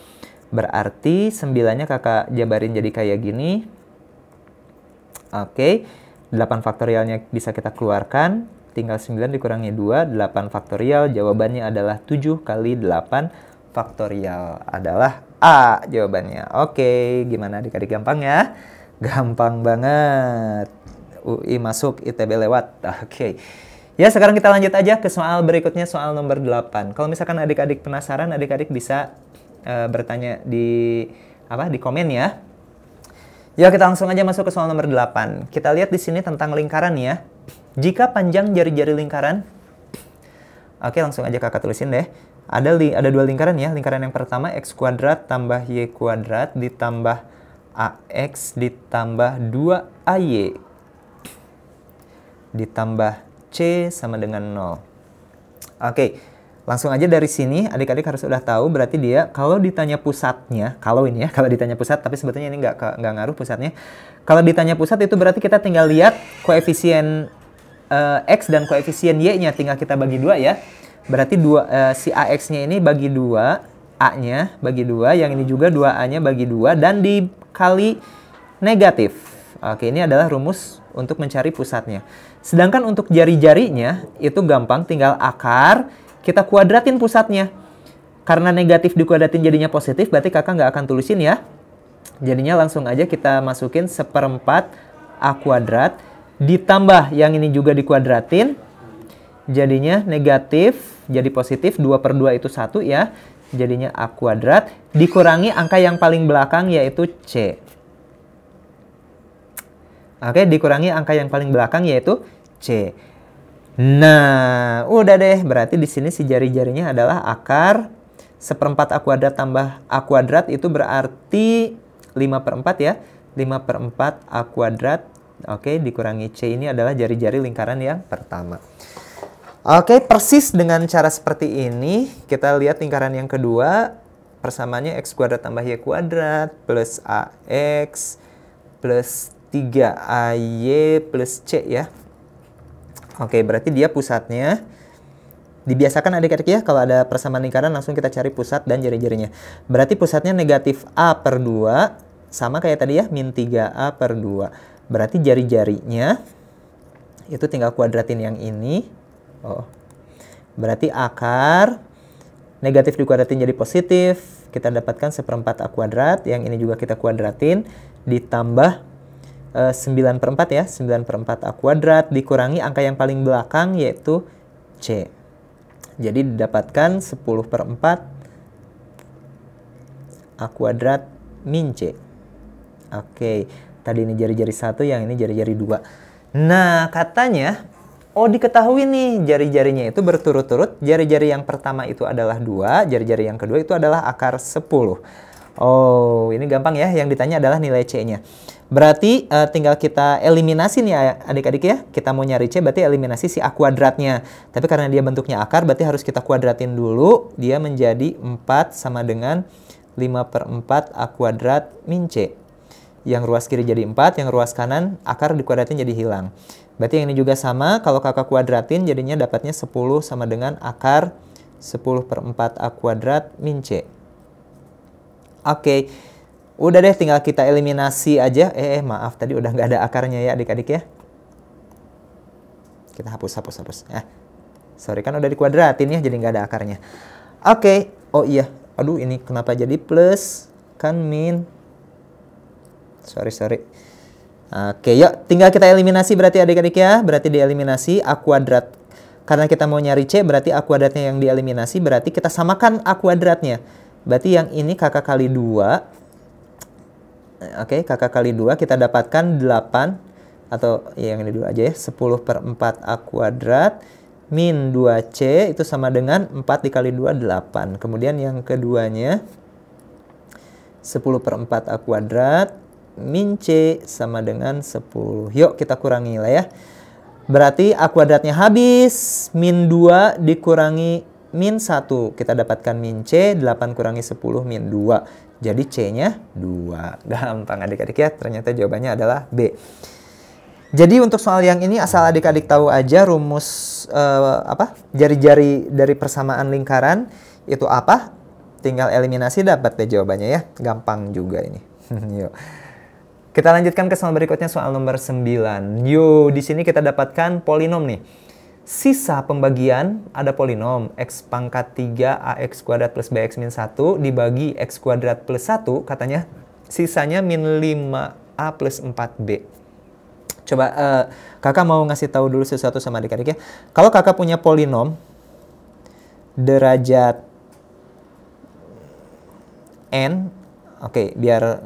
Speaker 1: Berarti 9-nya kakak jabarin jadi kayak gini. Oke, 8 faktorialnya bisa kita keluarkan. Tinggal 9 dikurangi 2, 8 faktorial. Jawabannya adalah 7 kali 8 faktorial. Adalah A jawabannya. Oke, gimana adik-adik, gampang ya? Gampang banget. UI masuk, ITB lewat. Oke. Ya, sekarang kita lanjut aja ke soal berikutnya, soal nomor 8. Kalau misalkan adik-adik penasaran, adik-adik bisa bertanya di komen ya. Ya, kita langsung aja masuk ke soal nomor 8. Kita lihat di sini tentang lingkaran ya. Jika panjang jari-jari lingkaran, oke, langsung aja kakak tulisin deh. Ada 2 lingkaran ya. Lingkaran yang pertama x kuadrat tambah y kuadrat ditambah ax ditambah 2ay ditambah c sama dengan 0. Oke, langsung aja dari sini adik-adik harus udah tahu, berarti dia kalau ditanya pusatnya, kalau ditanya pusat, tapi sebetulnya ini nggak ngaruh pusatnya. Kalau ditanya pusat itu berarti kita tinggal lihat koefisien x dan koefisien y-nya, tinggal kita bagi 2 ya. Berarti si AX-nya ini bagi 2, A-nya bagi 2, yang ini juga 2A-nya bagi 2, dan dikali negatif. Oke, ini adalah rumus untuk mencari pusatnya. Sedangkan untuk jari-jarinya, itu gampang, tinggal akar, kita kuadratin pusatnya. Karena negatif dikuadratin jadinya positif, berarti kakak nggak akan tulisin ya. Jadinya langsung aja kita masukin 1/4 A kuadrat, ditambah yang ini juga dikuadratin, jadinya negatif, jadi positif, 2/2 itu 1 ya. Jadinya A kuadrat, dikurangi angka yang paling belakang yaitu C. Oke, dikurangi angka yang paling belakang yaitu C. Nah, udah deh. Berarti di sini si jari-jarinya adalah akar 1/4 A kuadrat tambah A kuadrat, itu berarti 5/4 ya. 5/4 A kuadrat. Oke, dikurangi C, ini adalah jari-jari lingkaran yang pertama. Oke, persis dengan cara seperti ini, kita lihat lingkaran yang kedua, persamaannya x kuadrat tambah y kuadrat plus ax plus 3ay plus c ya. Oke, berarti dia pusatnya, dibiasakan adik-adik ya, kalau ada persamaan lingkaran langsung kita cari pusat dan jari-jarinya. Berarti pusatnya negatif A/2, sama kayak tadi ya, min 3A/2. Berarti jari-jarinya, itu tinggal kuadratin yang ini. Berarti akar negatif dikuadratin jadi positif, kita dapatkan 1/4 A kuadrat, yang ini juga kita kuadratin, ditambah 9/4 ya, 9/4 A kuadrat, dikurangi angka yang paling belakang yaitu C. Jadi didapatkan 10/4 A kuadrat min C. Oke, tadi ini jari-jari 1, yang ini jari-jari 2. Nah, katanya diketahui nih jari-jarinya itu berturut-turut. Jari-jari yang pertama itu adalah 2, jari-jari yang kedua itu adalah akar 10. Oh, ini gampang ya, yang ditanya adalah nilai C-nya. Berarti tinggal kita eliminasi nih adik-adik ya. Kita mau nyari C, berarti eliminasi si A kuadratnya. Tapi karena dia bentuknya akar, berarti harus kita kuadratin dulu. Dia menjadi 4 sama dengan 5/4 A kuadrat min C. Yang ruas kiri jadi 4, yang ruas kanan akar dikuadratin jadi hilang. Berarti yang ini juga sama, kalau kakak kuadratin jadinya dapatnya 10 sama dengan akar 10/4 A kuadrat min C. Oke, udah deh, tinggal kita eliminasi aja. Maaf, tadi udah nggak ada akarnya ya adik-adik ya. Kita hapus. Sorry, kan udah dikuadratin ya, jadi nggak ada akarnya. Oke, oh iya, aduh ini kenapa jadi plus, kan min. Sorry. Oke, yuk tinggal kita eliminasi berarti adik-adik ya. Berarti dieliminasi A kuadrat. Karena kita mau nyari C, berarti A kuadratnya yang dieliminasi. Berarti kita samakan A kuadratnya. Berarti yang ini kakak kali 2. Oke, kakak kali 2 kita dapatkan 8. Atau ya, yang ini dulu aja ya. 10/4 A kuadrat min 2C itu sama dengan 4 dikali 2, 8. Kemudian yang keduanya 10/4 A kuadrat min C sama dengan 10. Yuk kita kurangi lah ya. Berarti A kuadratnya habis. Min 2 dikurangi min 1. Kita dapatkan min C. 8 kurangi 10 min 2. Jadi C-nya 2. Gampang adik-adik ya. Ternyata jawabannya adalah B. Jadi untuk soal yang ini asal adik-adik tahu aja rumus jari-jari dari persamaan lingkaran itu apa. Tinggal eliminasi dapat deh jawabannya ya. Gampang juga ini. Yuk. Kita lanjutkan ke soal berikutnya, soal nomor 9. Yo, di sini kita dapatkan polinom nih. Sisa pembagian ada polinom x pangkat 3 ax kuadrat plus bx min 1 dibagi x kuadrat plus 1, katanya sisanya min 5a plus 4b. Coba kakak mau ngasih tahu dulu sesuatu sama adik-adik ya. Kalau kakak punya polinom derajat n, oke, biar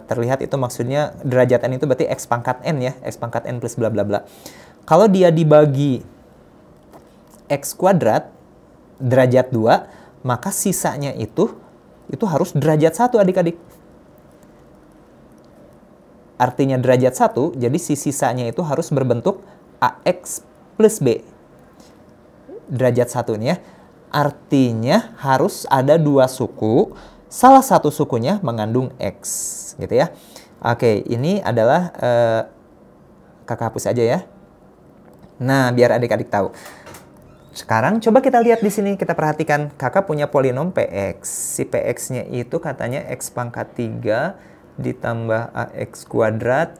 Speaker 1: terlihat itu maksudnya derajat n itu berarti x pangkat n ya, x pangkat n plus bla bla bla. Kalau dia dibagi x kuadrat derajat 2, maka sisanya itu harus derajat 1 adik-adik. Artinya derajat 1, jadi si sisanya itu harus berbentuk ax plus b. Derajat 1 nih ya. Artinya harus ada 2 suku, salah satu sukunya mengandung x, gitu ya. Oke, ini adalah kakak hapus aja ya. Nah, biar adik-adik tahu. Sekarang coba kita lihat di sini, kita perhatikan. Kakak punya polinom px. Si px-nya itu katanya x pangkat 3 ditambah ax kuadrat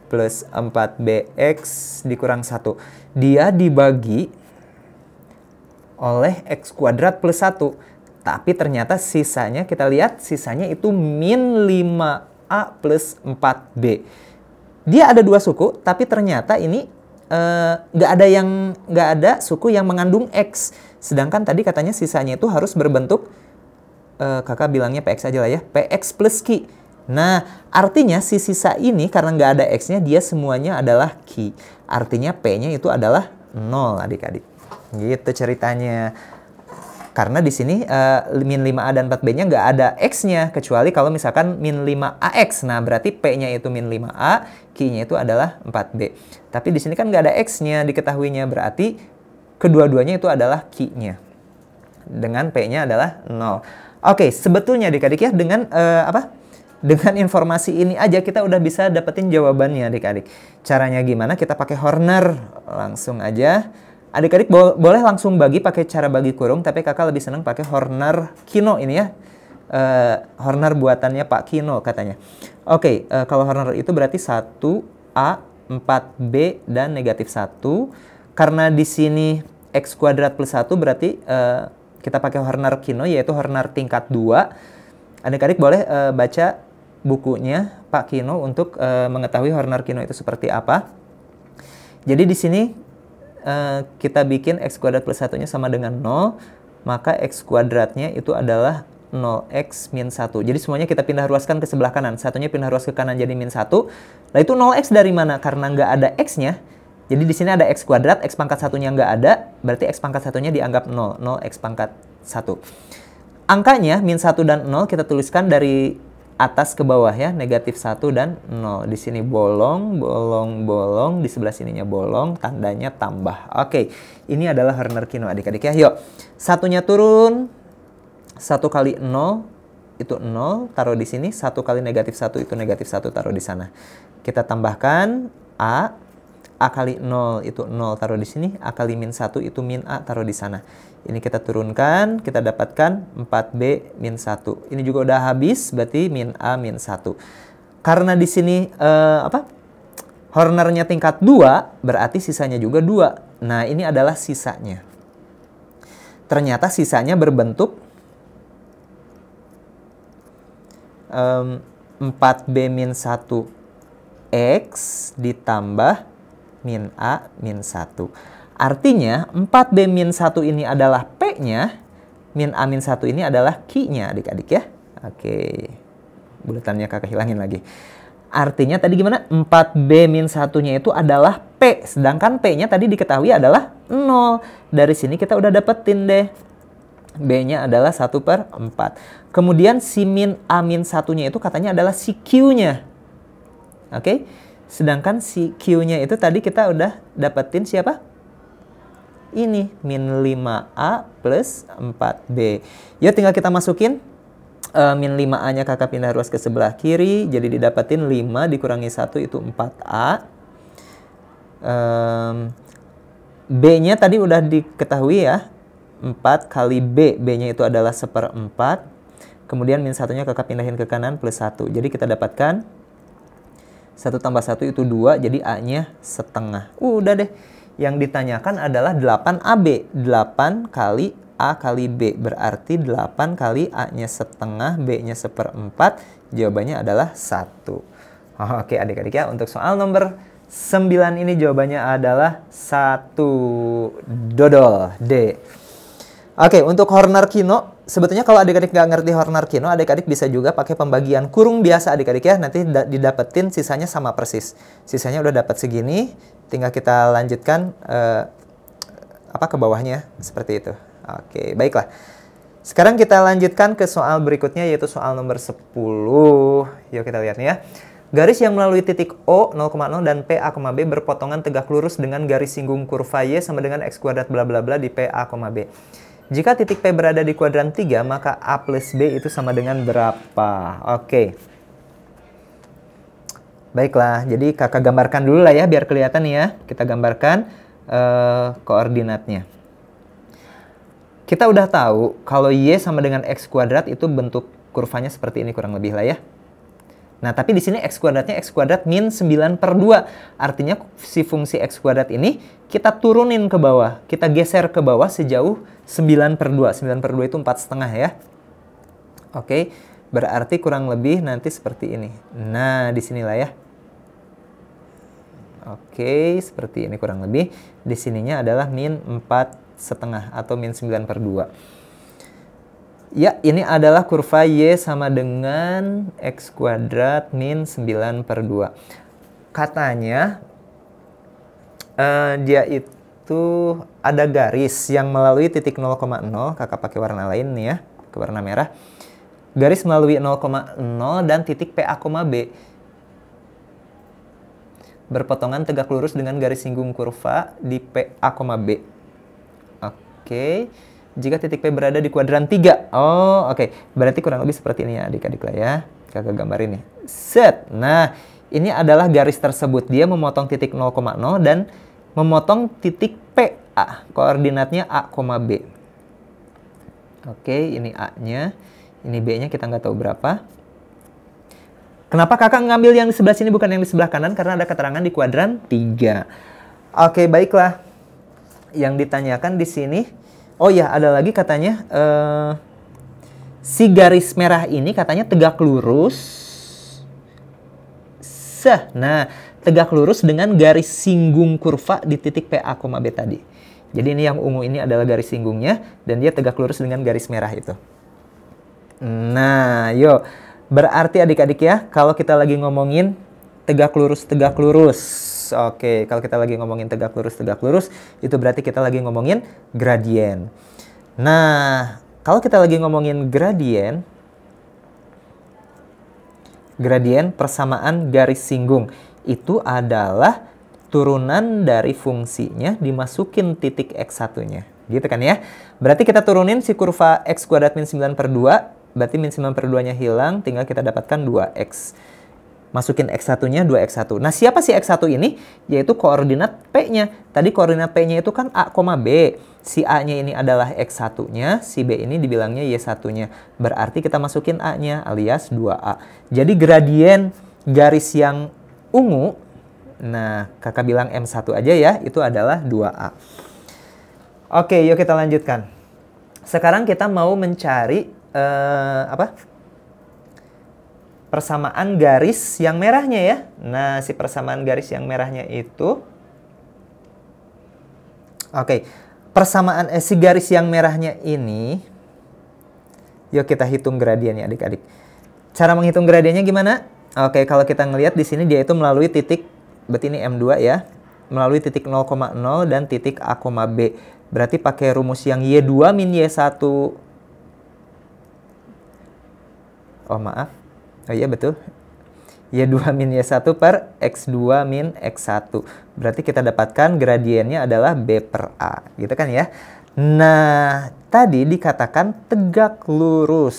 Speaker 1: plus 4bx dikurang 1. Dia dibagi oleh x kuadrat plus 1. Tapi ternyata sisanya, kita lihat sisanya itu min 5a plus 4b. Dia ada 2 suku, tapi ternyata ini nggak ada suku yang mengandung x. Sedangkan tadi katanya sisanya itu harus berbentuk, kakak bilangnya px aja lah ya, px plus q. Nah, artinya si sisa ini karena nggak ada x-nya, dia semuanya adalah q. Artinya p-nya itu adalah 0 adik-adik. Gitu ceritanya. Karena di sini min 5a dan 4b-nya nggak ada x-nya, kecuali kalau misalkan min 5ax. Nah, berarti p-nya itu min 5a, q-nya itu adalah 4b. Tapi di sini kan nggak ada x-nya diketahuinya, berarti kedua-duanya itu adalah q-nya. Dengan p-nya adalah 0. Oke, sebetulnya adik-adik ya, dengan dengan informasi ini aja kita udah bisa dapetin jawabannya adik-adik. Caranya gimana? Kita pakai Horner. Langsung aja. Adik-adik boleh langsung bagi pakai cara bagi kurung, tapi kakak lebih senang pakai Horner Kino ini ya. Horner buatannya Pak Kino katanya. Oke, kalau Horner itu berarti 1A, 4B, dan negatif 1. Karena di sini x kuadrat plus 1 berarti kita pakai Horner Kino, yaitu Horner tingkat 2. Adik-adik boleh baca bukunya Pak Kino untuk mengetahui Horner Kino itu seperti apa. Jadi di sini kita bikin x kuadrat plus 1-nya sama dengan 0, maka x kuadratnya itu adalah 0x min 1. Jadi semuanya kita pindah ruaskan ke sebelah kanan. Satunya pindah ruas ke kanan jadi min 1. Nah itu 0x dari mana? Karena nggak ada x-nya. Jadi di sini ada x kuadrat, x pangkat 1-nya nggak ada, berarti x pangkat 1-nya dianggap 0. 0x pangkat 1. Angkanya min 1 dan 0 kita tuliskan dari atas ke bawah ya, negatif 1 dan 0. Di sini bolong, bolong, bolong. Di sebelah sininya bolong, tandanya tambah. Oke, ini adalah Horner Kino adik-adik ya. Yuk, satunya turun. 1 kali 0 itu 0, taruh di sini. 1 kali negatif 1 itu negatif 1, taruh di sana. Kita tambahkan A. A kali 0 itu 0, taruh di sini. A kali min 1 itu min A, taruh di sana. Ini kita turunkan, kita dapatkan 4B min 1. Ini juga udah habis, berarti min A min 1. Karena di sini Hornernya tingkat 2, berarti sisanya juga 2. Nah, ini adalah sisanya. Ternyata sisanya berbentuk 4B min 1X ditambah min A min 1. Artinya 4B min 1 ini adalah P-nya, min A min 1 ini adalah Q-nya adik-adik ya. Oke, bulatannya kakak hilangin lagi. Artinya tadi gimana? 4B min 1-nya itu adalah P, sedangkan P-nya tadi diketahui adalah 0. Dari sini kita udah dapetin deh. B-nya adalah 1/4. Kemudian si min A min 1-nya itu katanya adalah si Q-nya. Oke, sedangkan si Q-nya itu tadi kita udah dapetin siapa? Ini, min 5A plus 4B. Yuk tinggal kita masukin. Min 5A-nya kakak pindah ruas ke sebelah kiri. Jadi didapetin 5 dikurangi 1 itu 4A. B-nya tadi udah diketahui ya. 4 kali B. B-nya itu adalah 1/4. Kemudian min 1-nya kakak pindahin ke kanan plus 1. Jadi kita dapatkan 1 tambah 1 itu 2, jadi A-nya setengah. Udah deh. Yang ditanyakan adalah 8AB. 8 kali A kali B. Berarti 8 kali A-nya setengah, B-nya 1/4. Jawabannya adalah 1. Oke adik-adik ya, untuk soal nomor 9 ini jawabannya adalah 1. Dodol. D. Oke, untuk Horner Kino, sebetulnya kalau adik-adik nggak ngerti Horner Kino, adik-adik bisa juga pakai pembagian kurung biasa adik-adik ya. Nanti didapetin sisanya sama persis. Sisanya udah dapat segini, tinggal kita lanjutkan ke bawahnya seperti itu. Oke, baiklah. Sekarang kita lanjutkan ke soal berikutnya, yaitu soal nomor 10. Yuk kita lihat nih ya. Garis yang melalui titik O, 0,0 dan PA, B berpotongan tegak lurus dengan garis singgung kurva Y sama dengan X kuadrat bla bla bla di PA, B. Jika titik P berada di kuadran 3, maka A plus B itu sama dengan berapa? Oke. Baiklah, jadi kakak gambarkan dulu lah ya, biar kelihatan nih ya. Kita gambarkan koordinatnya. Kita udah tahu kalau Y sama dengan X kuadrat itu bentuk kurvanya seperti ini kurang lebih lah ya. Nah, tapi di sini X kuadratnya X kuadrat min 9/2. Artinya si fungsi X kuadrat ini kita turunin ke bawah. Kita geser ke bawah sejauh 9/2. 9/2 itu 4,5 ya. Oke, berarti kurang lebih nanti seperti ini. Nah, disinilah ya. Oke, seperti ini kurang lebih. Di sininya adalah min 4,5 atau min 9/2. Ya, ini adalah kurva Y sama dengan X kuadrat min 9/2. Katanya dia itu ada garis yang melalui titik 0,0. Kakak pakai warna lain nih ya, ke warna merah. Garis melalui 0,0 dan titik PA, B. Berpotongan tegak lurus dengan garis singgung kurva di PA, B. Oke. Jika titik P berada di kuadran 3. Oh, oke. Berarti kurang lebih seperti ini ya adik-adik lah ya. Kakak gambarin nih. Set. Nah, ini adalah garis tersebut. Dia memotong titik 0,0 dan memotong titik PA. Koordinatnya A, B. Oke, ini A-nya. Ini B-nya kita nggak tahu berapa. Kenapa kakak ngambil yang di sebelah sini bukan yang di sebelah kanan? Karena ada keterangan di kuadran 3. Oke, baiklah. Yang ditanyakan di sini, oh ya, ada lagi katanya, si garis merah ini katanya tegak lurus. Nah, tegak lurus dengan garis singgung kurva di titik PA, B tadi. Jadi ini yang ungu ini adalah garis singgungnya, dan dia tegak lurus dengan garis merah itu. Nah, yuk. Berarti adik-adik ya, kalau kita lagi ngomongin tegak lurus, oke, kalau kita lagi ngomongin tegak lurus, itu berarti kita lagi ngomongin gradien. Nah, kalau kita lagi ngomongin gradien persamaan garis singgung, itu adalah turunan dari fungsinya dimasukin titik X1-nya. Gitu kan ya? Berarti kita turunin si kurva X kuadrat min 9/2, berarti min 9/2-nya hilang, tinggal kita dapatkan 2X. Masukin X1-nya 2X1. Nah, siapa si X1 ini? Yaitu koordinat P-nya. Tadi koordinat P-nya itu kan A, B. Si A-nya ini adalah X1-nya, si B ini dibilangnya Y1-nya. Berarti kita masukin A-nya alias 2A. Jadi gradien garis yang ungu, nah kakak bilang M1 aja ya, itu adalah 2A. Oke, yuk kita lanjutkan. Sekarang kita mau mencari persamaan garis yang merahnya ya. Nah, si persamaan garis yang merahnya itu, oke, persamaan si garis yang merahnya ini, yuk kita hitung gradiennya adik-adik. Cara menghitung gradiennya gimana? Oke, kalau kita ngelihat di sini dia itu melalui titik, berarti ini M2 ya, melalui titik 0,0 dan titik A, B. Berarti pakai rumus yang Y2 min Y1. Oh maaf, oh iya betul, Y2 min Y1 per X2 min X1. Berarti kita dapatkan gradiennya adalah B per A, gitu kan ya. Nah, tadi dikatakan tegak lurus.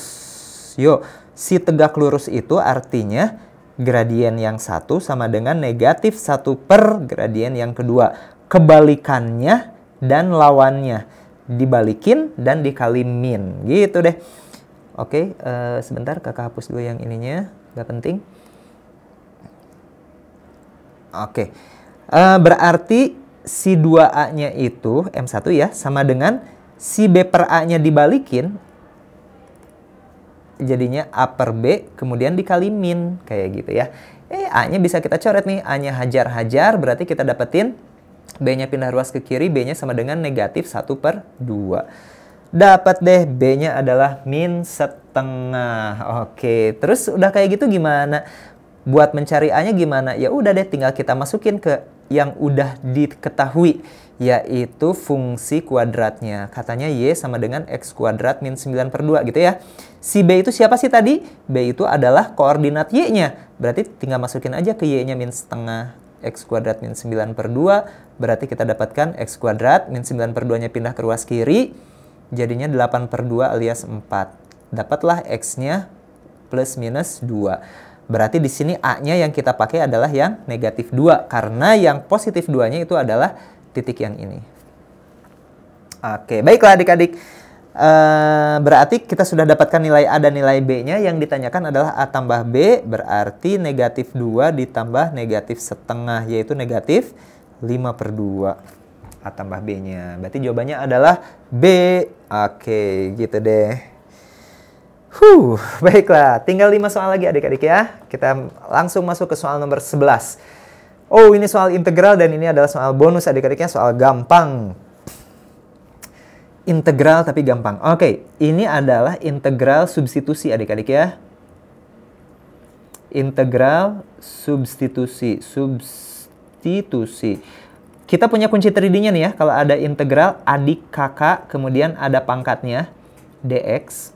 Speaker 1: Yuk, si tegak lurus itu artinya gradien yang satu sama dengan negatif 1 per gradien yang kedua. Kebalikannya dan lawannya. Dibalikin dan dikali min, gitu deh. Oke, sebentar kakak hapus dulu yang ininya, nggak penting. Oke. Berarti si 2A-nya itu, M1 ya, sama dengan si B per A-nya dibalikin, jadinya A per B, kemudian dikali min, kayak gitu ya. A-nya bisa kita coret nih, A-nya hajar-hajar, berarti kita dapetin B-nya pindah ruas ke kiri, B-nya sama dengan negatif 1 per 2. Dapat deh, B-nya adalah min setengah. Oke, terus udah kayak gitu gimana? Buat mencari A-nya gimana? Ya udah deh, tinggal kita masukin ke yang udah diketahui, yaitu fungsi kuadratnya. Katanya Y sama dengan X kuadrat min 9 per 2 gitu ya. Si B itu siapa sih tadi? B itu adalah koordinat Y-nya. Berarti tinggal masukin aja ke Y-nya min setengah. X kuadrat min 9 per 2. Berarti kita dapatkan X kuadrat min 9 per 2-nya pindah ke ruas kiri. Jadinya 8 per 2 alias 4. Dapatlah X-nya plus minus 2. Berarti di sini A-nya yang kita pakai adalah yang negatif 2. Karena yang positif 2-nya itu adalah titik yang ini. Oke, baiklah adik-adik. Berarti kita sudah dapatkan nilai A dan nilai B-nya. Yang ditanyakan adalah A tambah B. Berarti negatif 2 ditambah negatif setengah. Yaitu negatif 5 per 2. A tambah B-nya. Berarti jawabannya adalah B. Oke, gitu deh. Baiklah, tinggal 5 soal lagi adik-adik ya. Kita langsung masuk ke soal nomor 11. Oh, ini soal integral dan ini adalah soal bonus adik-adiknya, soal gampang. Integral tapi gampang. Oke, ini adalah integral substitusi adik-adik ya. Integral substitusi. Kita punya kunci 3D-nya nih ya. Kalau ada integral adik kakak, kemudian ada pangkatnya, dx.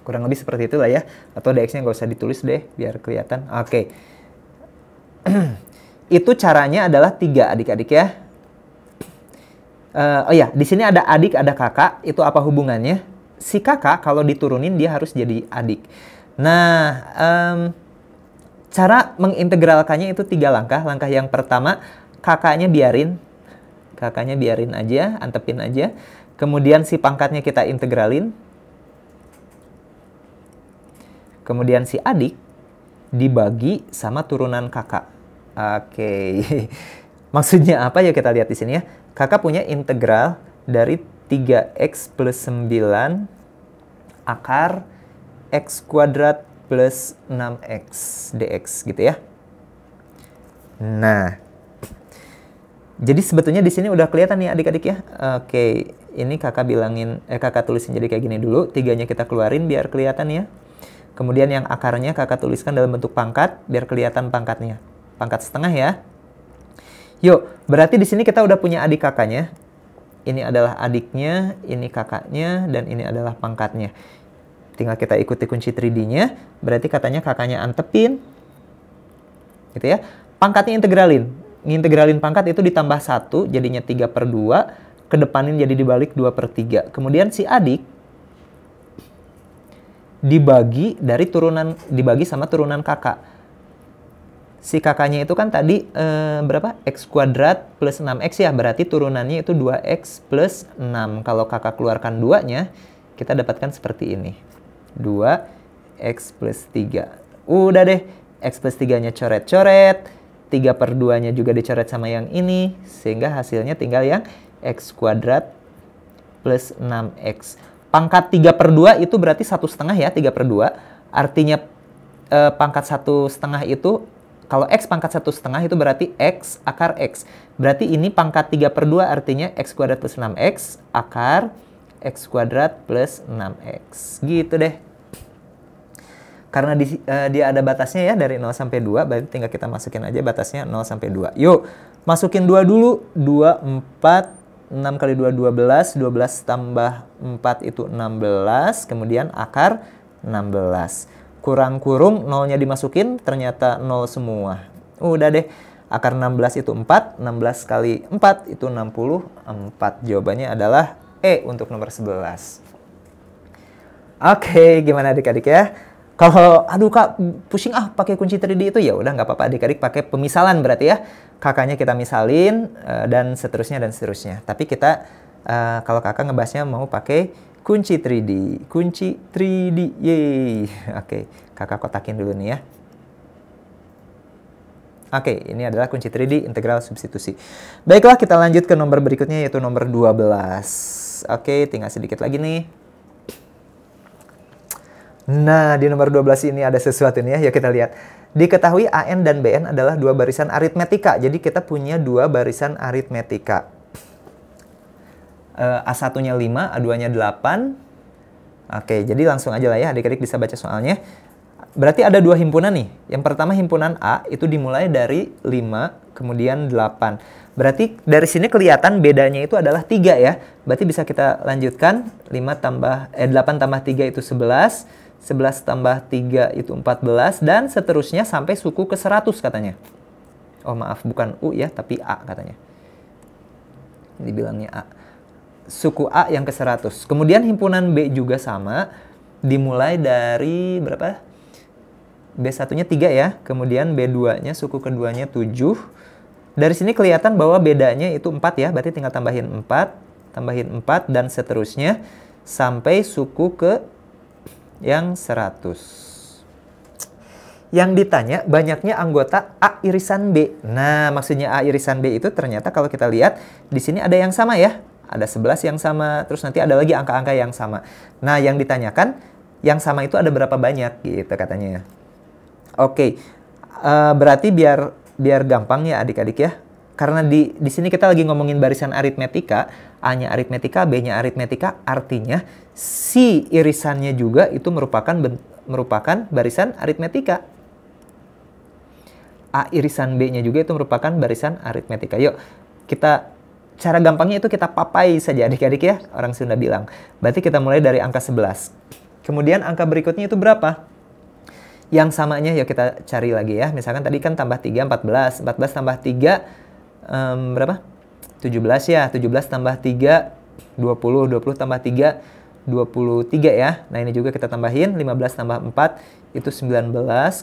Speaker 1: Kurang lebih seperti itulah ya. Atau dx-nya nggak usah ditulis deh, biar kelihatan. Oke. Itu caranya adalah 3 adik-adik ya. Oh ya, di sini ada adik, ada kakak. Itu apa hubungannya? Si kakak kalau diturunin dia harus jadi adik. Nah, cara mengintegralkannya itu 3 langkah. Langkah yang pertama, kakaknya biarin aja, antepin aja. Kemudian si pangkatnya kita integralin. Kemudian si adik dibagi sama turunan kakak. Oke. Maksudnya apa ya, kita lihat di sini ya. Kakak punya integral dari 3x plus 9 akar x kuadrat plus 6x dx gitu ya. Nah, jadi sebetulnya di sini udah kelihatan nih adik-adik ya. Oke, ini kakak kakak tulisin jadi kayak gini dulu. 3-nya kita keluarin biar kelihatan ya. Kemudian yang akarnya kakak tuliskan dalam bentuk pangkat biar kelihatan pangkatnya. Pangkat setengah ya. Yuk, berarti di sini kita udah punya adik kakaknya. Ini adalah adiknya, ini kakaknya, dan ini adalah pangkatnya. Tinggal kita ikuti kunci 3D-nya. Berarti katanya kakaknya antepin. Gitu ya. Pangkatnya integralin. Ngintegralin pangkat itu ditambah 1, jadinya 3 per 2. Kedepanin jadi dibalik 2 per 3. Kemudian si adik dibagi sama turunan kakak. Si kakaknya itu kan tadi berapa? X kuadrat plus 6x ya. Berarti turunannya itu 2x plus 6. Kalau kakak keluarkan 2-nya, kita dapatkan seperti ini. 2x plus 3. Udah deh. X plus 3-nya coret-coret. 3 per 2-nya juga dicoret sama yang ini. Sehingga hasilnya tinggal yang x kuadrat plus 6x. Pangkat 3 per 2 itu berarti 1,5 ya, 3 per 2. Artinya pangkat 1,5 itu, kalau x pangkat 1,5 itu berarti x akar x. Berarti ini pangkat 3 per 2 artinya x kuadrat plus 6x akar x kuadrat plus 6x. Gitu deh. Karena dia ada batasnya ya dari 0 sampai 2, berarti tinggal kita masukin aja batasnya 0 sampai 2. Yuk, masukin 2 dulu. 2, 4. 6 kali 2, 12. 12 tambah 4 itu 16. Kemudian akar 16. Kurang kurung, 0-nya dimasukin, ternyata 0 semua. Udah deh. Akar 16 itu 4. 16 kali 4 itu 64. Jawabannya adalah E untuk nomor 11. Oke, gimana adik-adik ya? Kalau, aduh kak, pusing pakai kunci 3D itu, ya udah nggak apa-apa adik-adik pakai pemisalan berarti ya. Kakaknya kita misalin, dan seterusnya dan seterusnya. Tapi kita, kalau kakak ngebahasnya mau pakai kunci 3D. Kunci 3D, yeay. Oke, kakak kotakin dulu nih ya. Oke, ini adalah kunci 3D integral substitusi. Baiklah, kita lanjut ke nomor berikutnya yaitu nomor 12. Oke, tinggal sedikit lagi nih. Nah, di nomor 12 ini ada sesuatu nih ya. Yuk kita lihat. Diketahui AN dan BN adalah dua barisan aritmetika. Jadi kita punya dua barisan aritmetika. A1-nya 5, A2-nya 8. Oke, jadi langsung aja lah ya, adik-adik bisa baca soalnya. Berarti ada dua himpunan nih. Yang pertama himpunan A itu dimulai dari 5, kemudian 8. Berarti dari sini kelihatan bedanya itu adalah 3 ya. Berarti bisa kita lanjutkan. 8 tambah 3 itu 11. 11 tambah 3 itu 14. Dan seterusnya sampai suku ke 100 katanya. Oh maaf, bukan U ya, tapi A katanya. Dibilangnya A. Suku A yang ke 100. Kemudian himpunan B juga sama. Dimulai dari berapa? B1-nya 3 ya, kemudian B2-nya suku keduanya 7. Dari sini kelihatan bahwa bedanya itu 4 ya, berarti tinggal tambahin 4, dan seterusnya sampai suku ke yang 100. Yang ditanya banyaknya anggota A irisan B. Nah, maksudnya A irisan B itu ternyata kalau kita lihat di sini ada yang sama ya. Ada 11 yang sama, terus nanti ada lagi angka-angka yang sama. Nah, yang ditanyakan yang sama itu ada berapa banyak gitu katanya. Oke, berarti biar gampang ya adik-adik ya. Karena di sini kita lagi ngomongin barisan aritmetika, A-nya aritmetika, B-nya aritmetika, artinya si irisannya juga itu merupakan barisan aritmetika. A irisan B-nya juga itu merupakan barisan aritmetika. Yuk, cara gampangnya itu kita papai saja adik-adik ya, orang Sunda bilang. Berarti kita mulai dari angka 11. Kemudian angka berikutnya itu berapa? Yang samanya ya kita cari lagi ya. Misalkan tadi kan tambah 3, 14. 14 tambah 3, berapa? 17 ya. 17 tambah 3, 20. 20 tambah 3, 23 ya. Nah ini juga kita tambahin. 15 tambah 4, itu 19.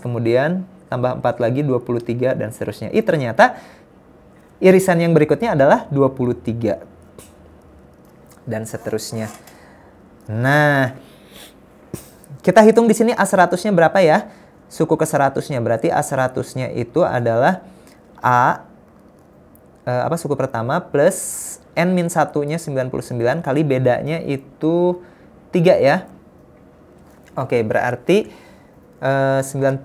Speaker 1: Kemudian tambah 4 lagi, 23 dan seterusnya. Ternyata irisan yang berikutnya adalah 23. Dan seterusnya. Nah, kita hitung di sini A100-nya berapa ya? Suku ke 100-nya. Berarti A100-nya itu adalah suku pertama plus N-1-nya 99 kali bedanya itu 3 ya. Oke, berarti 99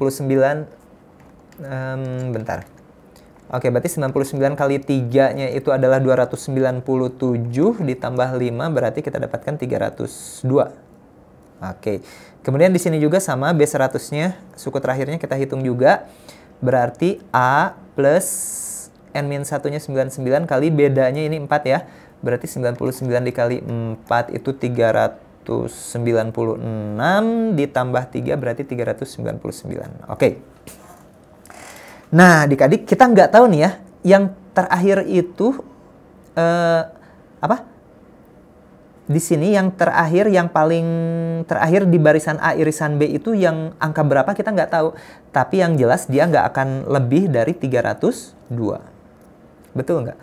Speaker 1: bentar. Oke, berarti 99 kali 3-nya itu adalah 297 ditambah 5 berarti kita dapatkan 302. Oke, kemudian di sini juga sama B100-nya, suku terakhirnya kita hitung juga. Berarti A plus N-1-nya 99 kali bedanya ini 4 ya. Berarti 99 dikali 4 itu 396 ditambah 3 berarti 399. Oke. Nah, adik-adik kita nggak tahu nih ya, yang terakhir itu apa? Di sini yang terakhir, yang paling terakhir di barisan A irisan B itu yang angka berapa kita nggak tahu. Tapi yang jelas dia nggak akan lebih dari 302. Betul nggak?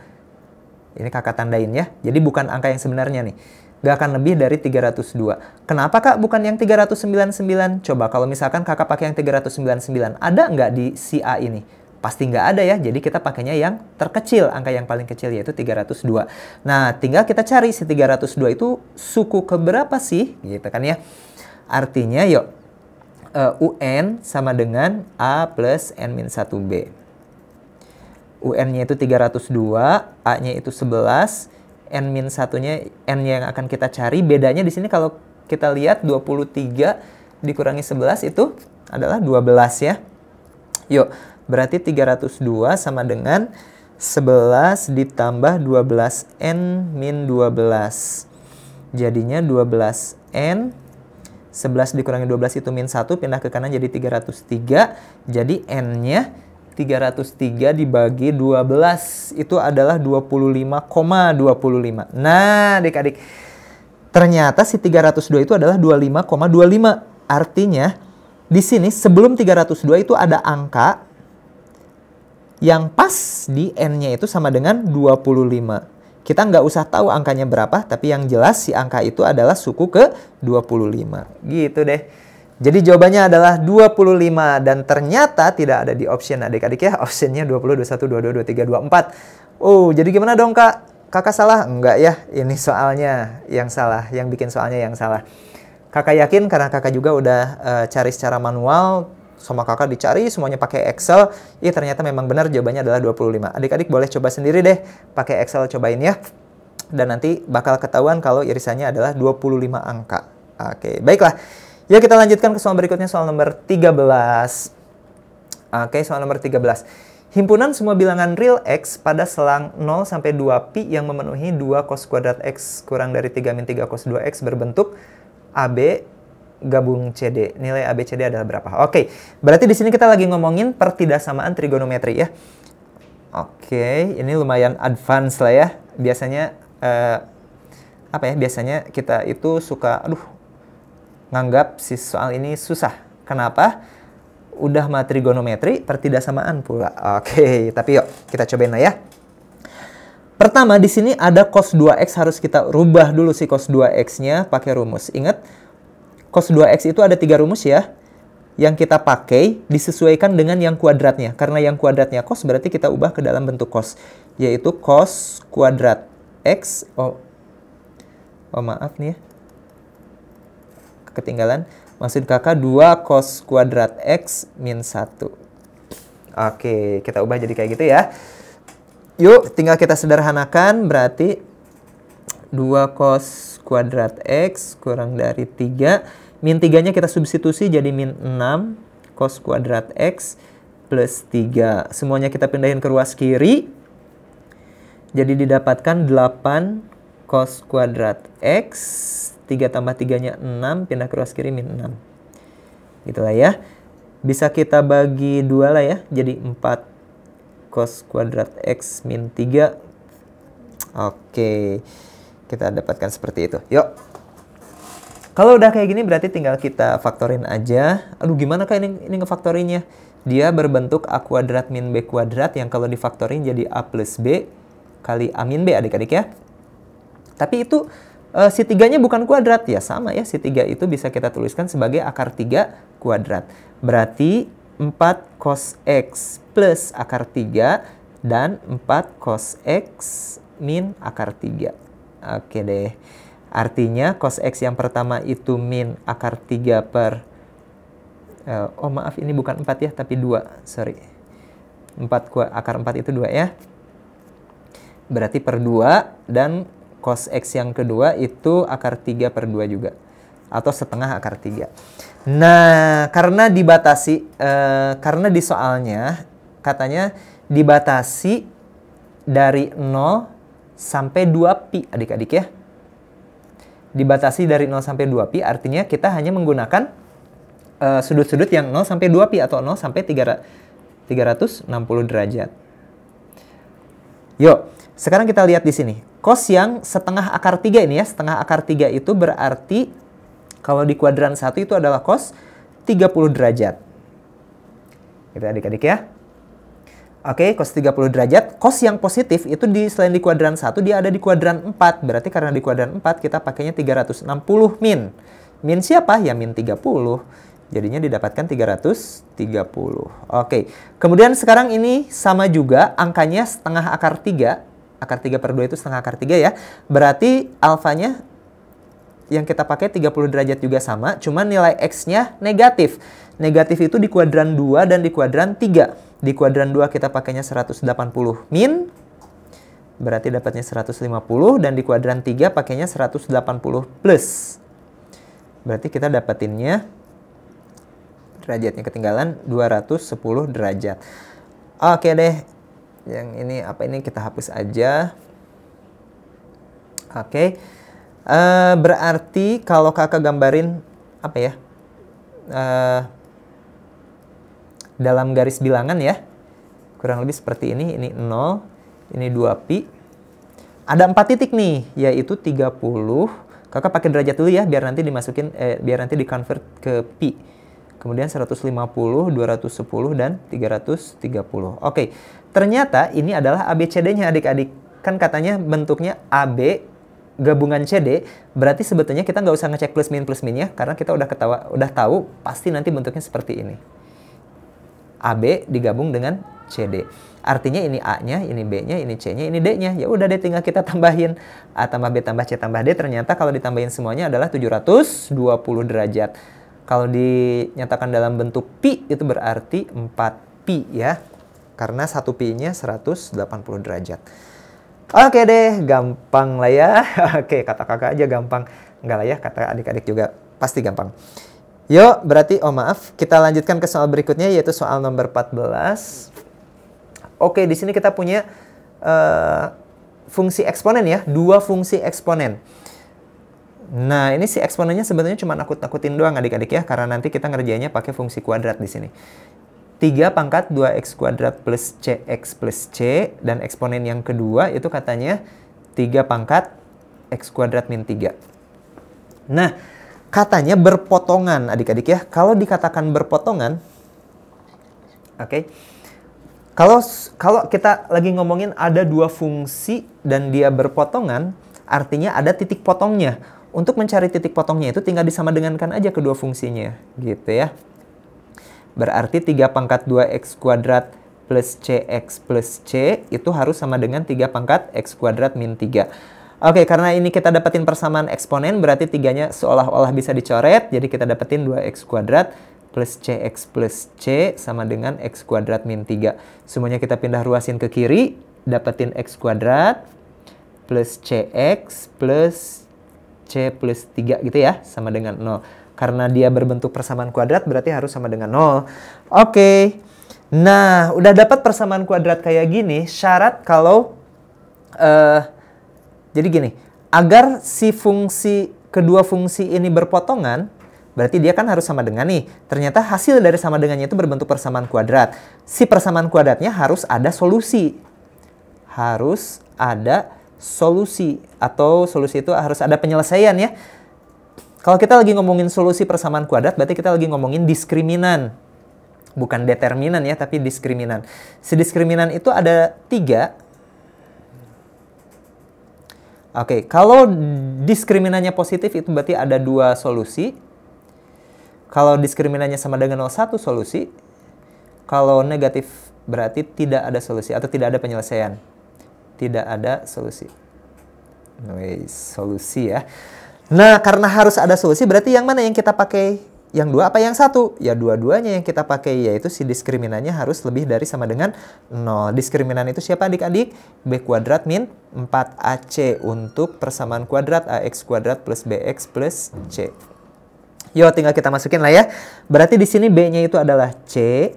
Speaker 1: Ini kakak tandain ya. Jadi bukan angka yang sebenarnya nih. Nggak akan lebih dari 302. Kenapa kak bukan yang 399? Coba kalau misalkan kakak pakai yang 399, ada nggak di si A ini? Pasti nggak ada ya, jadi kita pakainya yang terkecil, angka yang paling kecil yaitu 302. Nah, tinggal kita cari si 302 itu suku keberapa sih, gitu kan ya. Artinya yuk, UN sama dengan A plus N-1B. UN-nya itu 302, A-nya itu 11, N-1-nya, N yang akan kita cari, bedanya di sini kalau kita lihat 23 dikurangi 11 itu adalah 12 ya. Yuk, berarti 302 sama dengan 11 ditambah 12N min 12. Jadinya 12N. 11 dikurangi 12 itu min 1. Pindah ke kanan jadi 303. Jadi N-nya 303 dibagi 12. Itu adalah 25,25. Nah adik-adik. Ternyata si 302 itu adalah 25,25. Artinya di sini sebelum 302 itu ada angka yang pas di N-nya itu sama dengan 25. Kita nggak usah tahu angkanya berapa, tapi yang jelas si angka itu adalah suku ke 25. Gitu deh. Jadi jawabannya adalah 25 dan ternyata tidak ada di option adik-adik ya. Optionnya 20, 21, 22, 23, 24. Oh, jadi gimana dong Kak? Kakak salah? Enggak ya, ini soalnya yang salah. Yang bikin soalnya yang salah. Kakak yakin karena kakak juga udah cari secara manual. Sama kakak dicari semuanya pakai Excel. Iya ternyata memang benar jawabannya adalah 25. Adik-adik boleh coba sendiri deh. Pakai Excel cobain ya. Dan nanti bakal ketahuan kalau irisannya adalah 25 angka. Oke, baiklah. Ya kita lanjutkan ke soal berikutnya, soal nomor 13. Oke, soal nomor 13. Himpunan semua bilangan real X pada selang 0 sampai 2pi yang memenuhi 2 cos kuadrat X kurang dari 3 min 3 cos 2X berbentuk AB gabung CD. Nilai ABCD adalah berapa? Oke, berarti di sini kita lagi ngomongin pertidaksamaan trigonometri ya. Oke, ini lumayan advance lah ya. Biasanya biasanya kita itu suka nganggap si soal ini susah. Kenapa? Udah mah trigonometri, pertidaksamaan pula. Oke, tapi yuk kita cobain lah ya. Pertama di sini ada cos 2x, harus kita rubah dulu si cos 2x-nya pakai rumus. Ingat, cos 2x itu ada 3 rumus ya. Yang kita pakai disesuaikan dengan yang kuadratnya. Karena yang kuadratnya cos berarti kita ubah ke dalam bentuk cos, yaitu cos kuadrat x. Oh maaf nih ya, ketinggalan. Maksud kakak 2 cos kuadrat X min 1. Oke, kita ubah jadi kayak gitu ya. Yuk, tinggal kita sederhanakan. Berarti 2 cos kuadrat X kurang dari 3. Min 3-nya kita substitusi jadi min 6 cos kuadrat X plus 3. Semuanya kita pindahin ke ruas kiri. Jadi didapatkan 8 cos kuadrat X. 3 tambah 3-nya 6, pindah ke ruas kiri min 6. Gitulah ya. Bisa kita bagi 2 lah ya. Jadi 4 cos kuadrat X min 3. Oke. Kita dapatkan seperti itu. Yuk. Kalau udah kayak gini berarti tinggal kita faktorin aja. Aduh gimana kak ini ngefaktorinnya? Dia berbentuk A kuadrat min B kuadrat yang kalau difaktorin jadi A plus B kali A min B adik-adik ya. Tapi itu si 3-nya bukan kuadrat, ya sama ya, si 3 itu bisa kita tuliskan sebagai akar 3 kuadrat. Berarti 4 cos X plus akar 3 dan 4 cos X min akar 3. Oke deh, artinya cos X yang pertama itu min akar 3 per, oh maaf ini bukan 4 ya, tapi 2, sorry. Akar 4 itu 2 ya. Berarti per 2 dan cos X yang kedua itu akar 3 per 2 juga. Atau setengah akar 3. Nah, karena dibatasi, karena di soalnya katanya dibatasi dari 0 sampai 2pi adik-adik ya. Dibatasi dari 0 sampai 2pi artinya kita hanya menggunakan sudut-sudut yang 0 sampai 2pi atau 0 sampai 360 derajat. Yuk, sekarang kita lihat di sini. Cos yang setengah akar 3 ini ya, setengah akar 3 itu berarti kalau di kuadran 1 itu adalah cos 30 derajat. Gitu adik-adik ya. Oke, cos 30 derajat. Cos yang positif itu selain di kuadran 1, dia ada di kuadran 4. Berarti karena di kuadran 4 kita pakainya 360 min. Min siapa? Ya min 30. Jadinya didapatkan 330. Oke, kemudian sekarang ini sama juga angkanya setengah akar 3. Akar 3 per 2 itu setengah akar 3 ya. Berarti alfanya yang kita pakai 30 derajat juga sama. Cuma nilai X-nya negatif. Negatif itu di kuadran 2 dan di kuadran 3. Di kuadran 2 kita pakainya 180 min. Berarti dapatnya 150. Dan di kuadran 3 pakainya 180 plus. Berarti kita dapatinnya, derajatnya ketinggalan, 210 derajat. Oke deh. Yang ini apa ini kita hapus aja. Oke. Berarti kalau kakak gambarin apa ya? Dalam garis bilangan ya. Kurang lebih seperti ini. Ini 0, ini 2pi. Ada 4 titik nih, yaitu 30. Kakak pakai derajat dulu ya biar nanti dimasukin biar nanti di-convert ke pi. Kemudian 150, 210 dan 330. Oke. Ternyata ini adalah ABCD-nya adik-adik. Kan katanya bentuknya AB gabungan CD, berarti sebetulnya kita nggak usah ngecek plus minnya, karena kita udah tahu pasti nanti bentuknya seperti ini. AB digabung dengan CD. Artinya ini A-nya, ini B-nya, ini C-nya, ini D-nya. Ya udah deh, tinggal kita tambahin A tambah B tambah C tambah D. Ternyata kalau ditambahin semuanya adalah 720 derajat. Kalau dinyatakan dalam bentuk pi, itu berarti 4 pi ya. Karena 1 pi-nya 180 derajat. Oke deh, gampang lah ya. Oke, kata kakak aja gampang. Enggak lah ya, kata adik-adik juga pasti gampang. Yuk, berarti, kita lanjutkan ke soal berikutnya, yaitu soal nomor 14. Oke, di sini kita punya fungsi eksponen ya, 2 fungsi eksponen. Nah, ini si eksponennya sebetulnya cuma nakut-nakutin doang adik-adik ya, karena nanti kita ngerjainnya pakai fungsi kuadrat di sini. 3 pangkat 2x kuadrat plus cx plus c, dan eksponen yang kedua itu katanya 3 pangkat x kuadrat min 3. Nah, katanya berpotongan adik-adik ya. Kalau dikatakan berpotongan, oke. Kalau kita lagi ngomongin ada 2 fungsi dan dia berpotongan, artinya ada titik potongnya. Untuk mencari titik potongnya itu tinggal disamadengankan aja kedua fungsinya, gitu ya. Berarti 3 pangkat 2x kuadrat plus cx plus c itu harus sama dengan 3 pangkat x kuadrat min 3. Oke, karena ini kita dapetin persamaan eksponen, berarti 3-nya seolah-olah bisa dicoret. Jadi kita dapetin 2x kuadrat plus cx plus c sama dengan x kuadrat min 3. Semuanya kita pindah ruasin ke kiri, dapetin x kuadrat plus cx plus c plus 3 gitu ya, sama dengan 0. Karena dia berbentuk persamaan kuadrat, berarti harus sama dengan 0. Oke. Nah, udah dapat persamaan kuadrat kayak gini, syarat kalau... jadi gini, agar si kedua fungsi ini berpotongan, berarti dia kan harus sama dengan nih. Ternyata hasil dari sama dengannya itu berbentuk persamaan kuadrat. Si persamaan kuadratnya harus ada solusi. Harus ada solusi. Atau solusi itu harus ada penyelesaian ya. Kalau kita lagi ngomongin solusi persamaan kuadrat, berarti kita lagi ngomongin diskriminan. Bukan determinan ya, tapi diskriminan. Si diskriminan itu ada 3. Oke, kalau diskriminannya positif itu berarti ada 2 solusi. Kalau diskriminannya sama dengan 1 solusi. Kalau negatif berarti tidak ada solusi atau tidak ada penyelesaian. Tidak ada solusi. Solusi ya. Nah, karena harus ada solusi, berarti yang mana yang kita pakai? Yang 2 apa yang 1? Ya, dua-duanya yang kita pakai, yaitu si diskriminannya harus lebih dari sama dengan 0. Diskriminan itu siapa adik-adik? B kuadrat min 4AC untuk persamaan kuadrat AX kuadrat plus BX plus C. Yo, tinggal kita masukin lah ya. Berarti di sini B-nya itu adalah C,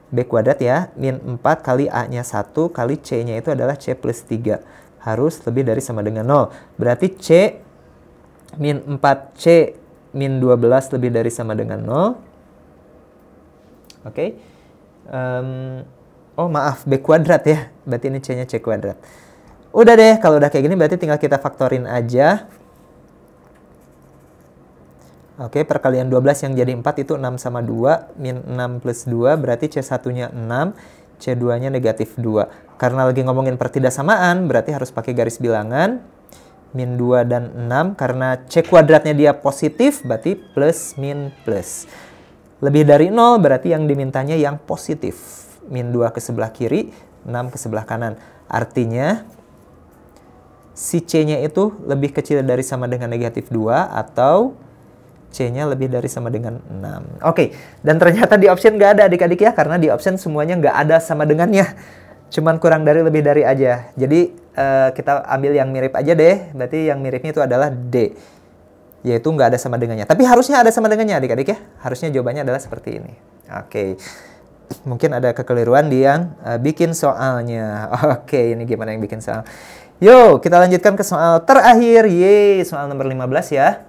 Speaker 1: B kuadrat ya, min 4 kali A-nya 1 kali C-nya itu adalah C plus 3. Harus lebih dari sama dengan 0. Berarti C min 4C min 12 lebih dari sama dengan 0. Oke. Oh maaf, B kuadrat ya. Berarti ini C-nya C kuadrat. Udah deh, kalau udah kayak gini berarti tinggal kita faktorin aja. Oke, perkalian 12 yang jadi 4 itu 6 sama 2. Min 6 plus 2 berarti C1-nya 6. C2-nya negatif 2. Karena lagi ngomongin pertidaksamaan, berarti harus pakai garis bilangan. Min 2 dan 6, karena C kuadratnya dia positif, berarti plus min plus. Lebih dari 0, berarti yang dimintanya yang positif. Min 2 ke sebelah kiri, 6 ke sebelah kanan. Artinya, si C-nya itu lebih kecil dari sama dengan negatif 2, atau C-nya lebih dari sama dengan 6. Oke, dan ternyata di option nggak ada adik-adik ya, karena di option semuanya nggak ada sama dengannya. Cuman kurang dari lebih dari aja. Jadi, kita ambil yang mirip aja deh. Berarti yang miripnya itu adalah D. Yaitu nggak ada sama dengannya. Tapi harusnya ada sama dengannya adik-adik ya. Harusnya jawabannya adalah seperti ini. Oke. Mungkin ada kekeliruan di yang bikin soalnya. Oke, ini gimana yang bikin soal. Yuk, kita lanjutkan ke soal terakhir. Yeay, soal nomor 15 ya.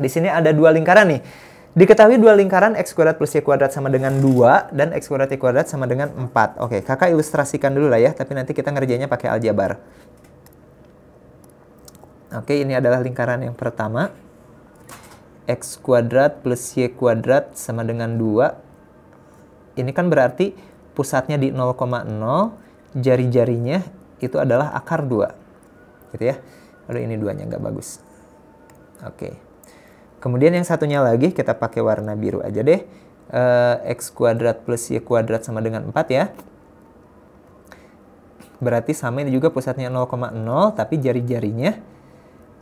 Speaker 1: Di sini ada 2 lingkaran nih. Diketahui 2 lingkaran x kuadrat plus y kuadrat sama dengan 2 dan x kuadrat y kuadrat sama dengan 4. Oke, kakak ilustrasikan dulu lah ya, tapi nanti kita ngerjainnya pakai aljabar. Oke, ini adalah lingkaran yang pertama. X kuadrat plus y kuadrat sama dengan 2. Ini kan berarti pusatnya di 0,0, jari-jarinya itu adalah akar 2. Gitu ya. Aduh, ini 2-nya nggak bagus. Oke. Kemudian yang satunya lagi kita pakai warna biru aja deh. X kuadrat plus Y kuadrat sama dengan 4 ya. Berarti sama ini juga pusatnya 0,0, tapi jari-jarinya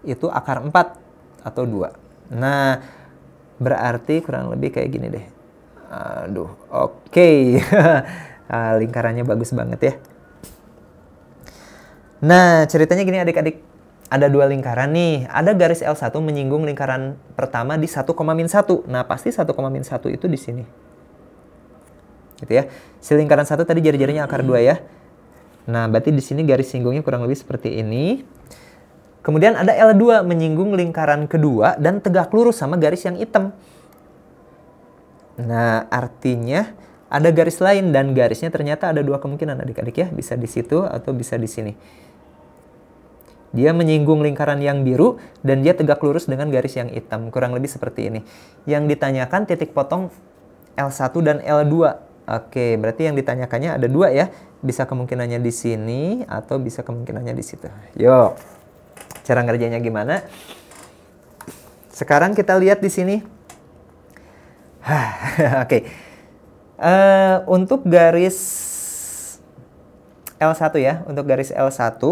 Speaker 1: itu akar 4 atau 2. Nah, berarti kurang lebih kayak gini deh. Aduh, oke. Lingkarannya bagus banget ya. Nah, ceritanya gini adik-adik. Ada 2 lingkaran nih. Ada garis L1 menyinggung lingkaran pertama di 1, -1. Nah, pasti 1, -1 itu di sini. Gitu ya. Si lingkaran 1 tadi jari-jarinya akar 2 ya. Nah, berarti di sini garis singgungnya kurang lebih seperti ini. Kemudian ada L2 menyinggung lingkaran kedua dan tegak lurus sama garis yang hitam. Nah, artinya ada garis lain dan garisnya ternyata ada 2 kemungkinan adik-adik ya. Bisa di situ atau bisa di sini. Dia menyinggung lingkaran yang biru dan dia tegak lurus dengan garis yang hitam. Kurang lebih seperti ini. Yang ditanyakan titik potong L1 dan L2. Oke, berarti yang ditanyakannya ada 2 ya. Bisa kemungkinannya di sini atau bisa kemungkinannya di situ. Yuk, cara ngerjainnya gimana? Sekarang kita lihat di sini. Oke. Untuk garis L1 ya, untuk garis L1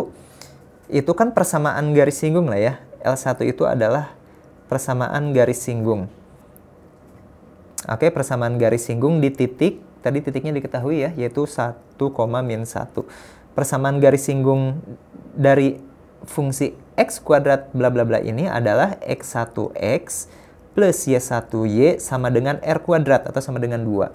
Speaker 1: itu kan persamaan garis singgung lah ya. L1 itu adalah persamaan garis singgung. Oke, persamaan garis singgung di titik, tadi titiknya diketahui ya, yaitu 1, -1. Persamaan garis singgung dari fungsi X kuadrat bla bla bla ini adalah X1X plus Y1Y sama dengan R kuadrat atau sama dengan 2.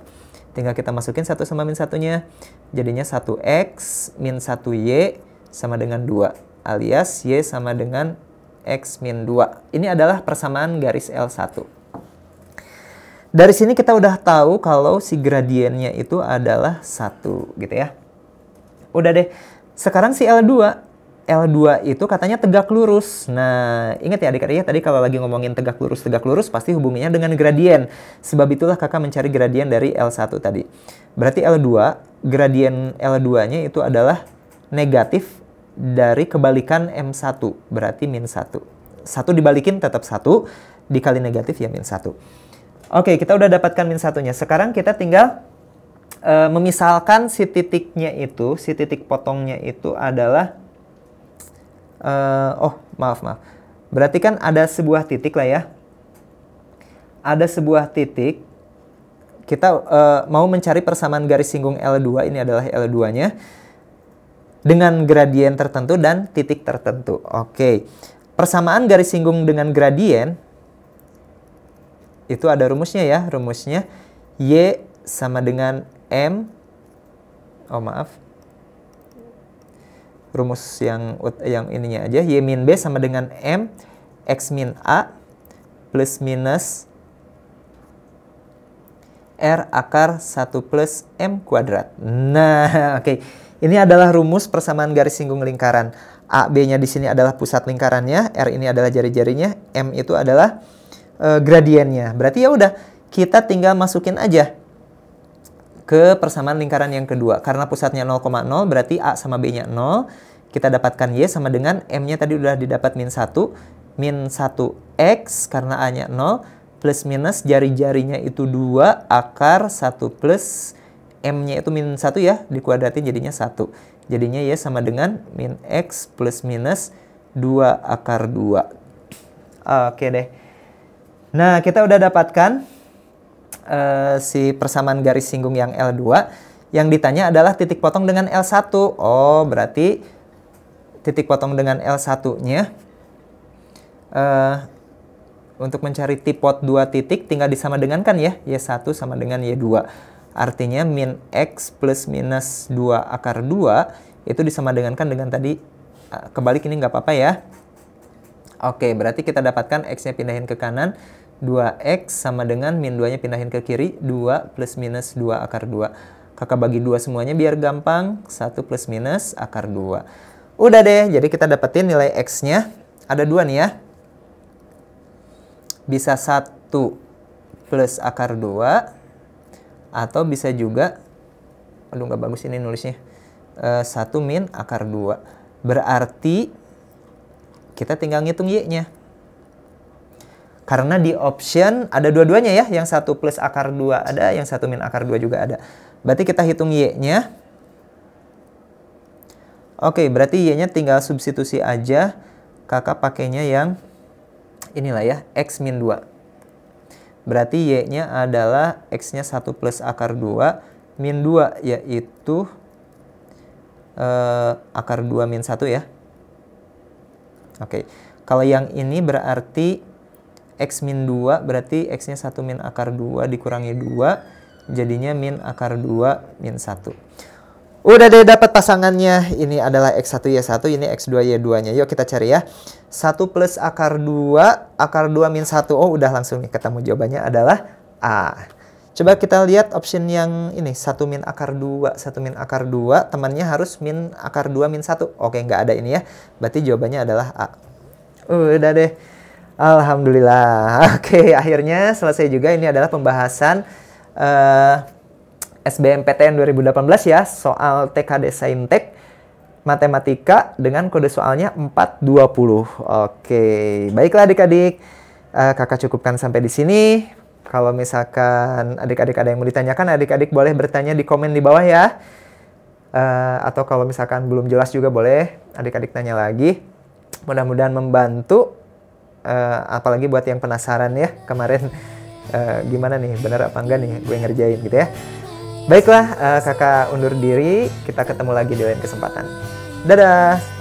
Speaker 1: Tinggal kita masukin 1 sama -1-nya. Jadinya 1X min 1Y sama dengan 2. Alias Y sama dengan X min 2. Ini adalah persamaan garis L1. Dari sini kita udah tahu kalau si gradiennya itu adalah 1 gitu ya. Udah deh. Sekarang si L2. L2 itu katanya tegak lurus. Nah, ingat ya adik-adik ya, tadi kalau lagi ngomongin tegak lurus pasti hubungannya dengan gradien. Sebab itulah kakak mencari gradien dari L1 tadi. Berarti L2, gradien L2-nya itu adalah negatif dari kebalikan M1. Berarti min 1. 1 dibalikin tetap 1, dikali negatif ya min 1. Oke, kita udah dapatkan min 1-nya. Sekarang kita tinggal memisalkan si titiknya itu, si titik potongnya itu adalah maaf. Berarti kan ada sebuah titik lah ya. Ada sebuah titik. Kita mau mencari persamaan garis singgung L2. Ini adalah L2-nya. Dengan gradien tertentu dan titik tertentu. Oke. Persamaan garis singgung dengan gradien. Itu ada rumusnya ya. Rumusnya Y sama dengan M. Rumus yang ininya aja. Y min B sama dengan M X min A plus minus R akar 1 plus M kuadrat. Nah, oke. Ini adalah rumus persamaan garis singgung lingkaran. A, B-nya di sini adalah pusat lingkarannya, R ini adalah jari-jarinya, M itu adalah gradiennya. Berarti ya udah, kita tinggal masukin aja ke persamaan lingkaran yang kedua. Karena pusatnya 0,0 berarti A sama B-nya 0. Kita dapatkan Y sama dengan M-nya tadi udah didapat min 1. Min 1X karena A-nya 0. Plus minus jari-jarinya itu 2. Akar 1 plus M-nya itu min 1 ya. Dikuadratin jadinya 1. Jadinya Y sama dengan min X plus minus 2 akar 2. Oke deh. Nah, kita udah dapatkan si persamaan garis singgung yang L2. Yang ditanya adalah titik potong dengan L1. Oh, berarti titik potong dengan L1-nya untuk mencari tipot 2 titik tinggal disama dengan kan ya. Y1 sama dengan Y2. Artinya min X plus minus 2 akar 2 itu disama dengan kan dengan tadi. Kebalik ini nggak apa-apa ya. Oke, berarti kita dapatkan X-nya pindahin ke kanan. 2X sama dengan min 2-nya pindahin ke kiri. 2 plus minus 2 akar 2. Kakak bagi 2 semuanya biar gampang. 1 plus minus akar 2. Udah deh, jadi kita dapetin nilai X-nya. Ada 2 nih ya. Bisa 1 plus akar 2. Atau bisa juga, aduh nggak bagus ini nulisnya. 1 min akar 2. Berarti kita tinggal ngitung Y-nya. Karena di option ada dua-duanya ya, yang 1 plus akar 2 ada, yang 1 min akar 2 juga ada. Berarti kita hitung Y-nya. Oke, berarti Y-nya tinggal substitusi aja. Kakak pakainya yang inilah ya, X min 2. Berarti Y-nya adalah X-nya 1 plus akar 2 min 2, yaitu akar 2 min 1 ya. Oke, kalau yang ini berarti X min 2, berarti X-nya 1 min akar 2 dikurangi 2, jadinya min akar 2 min 1. Udah deh dapat pasangannya. Ini adalah X1Y1, ini X2Y2-nya. Yuk kita cari ya. 1 plus akar 2, akar 2 min 1. Oh udah langsung nih ketemu jawabannya adalah A. Coba kita lihat option yang ini, 1 min akar 2. 1 min akar 2, temannya harus min akar 2 min 1. Oke, nggak ada ini ya. Berarti jawabannya adalah A. Udah deh. Alhamdulillah. Oke, akhirnya selesai juga. Ini adalah pembahasan SBMPTN 2018 ya. Soal TKD Saintek Matematika dengan kode soalnya 420. Oke, baiklah adik-adik. Kakak cukupkan sampai di sini. Kalau misalkan adik-adik ada yang mau ditanyakan, adik-adik boleh bertanya di komen di bawah ya. Atau kalau misalkan belum jelas juga boleh adik-adik tanya lagi. Mudah-mudahan membantu. Apalagi buat yang penasaran ya, kemarin gimana nih, bener apa enggak nih gue ngerjain gitu ya. Baiklah, kakak undur diri. Kita ketemu lagi di lain kesempatan. Dadah!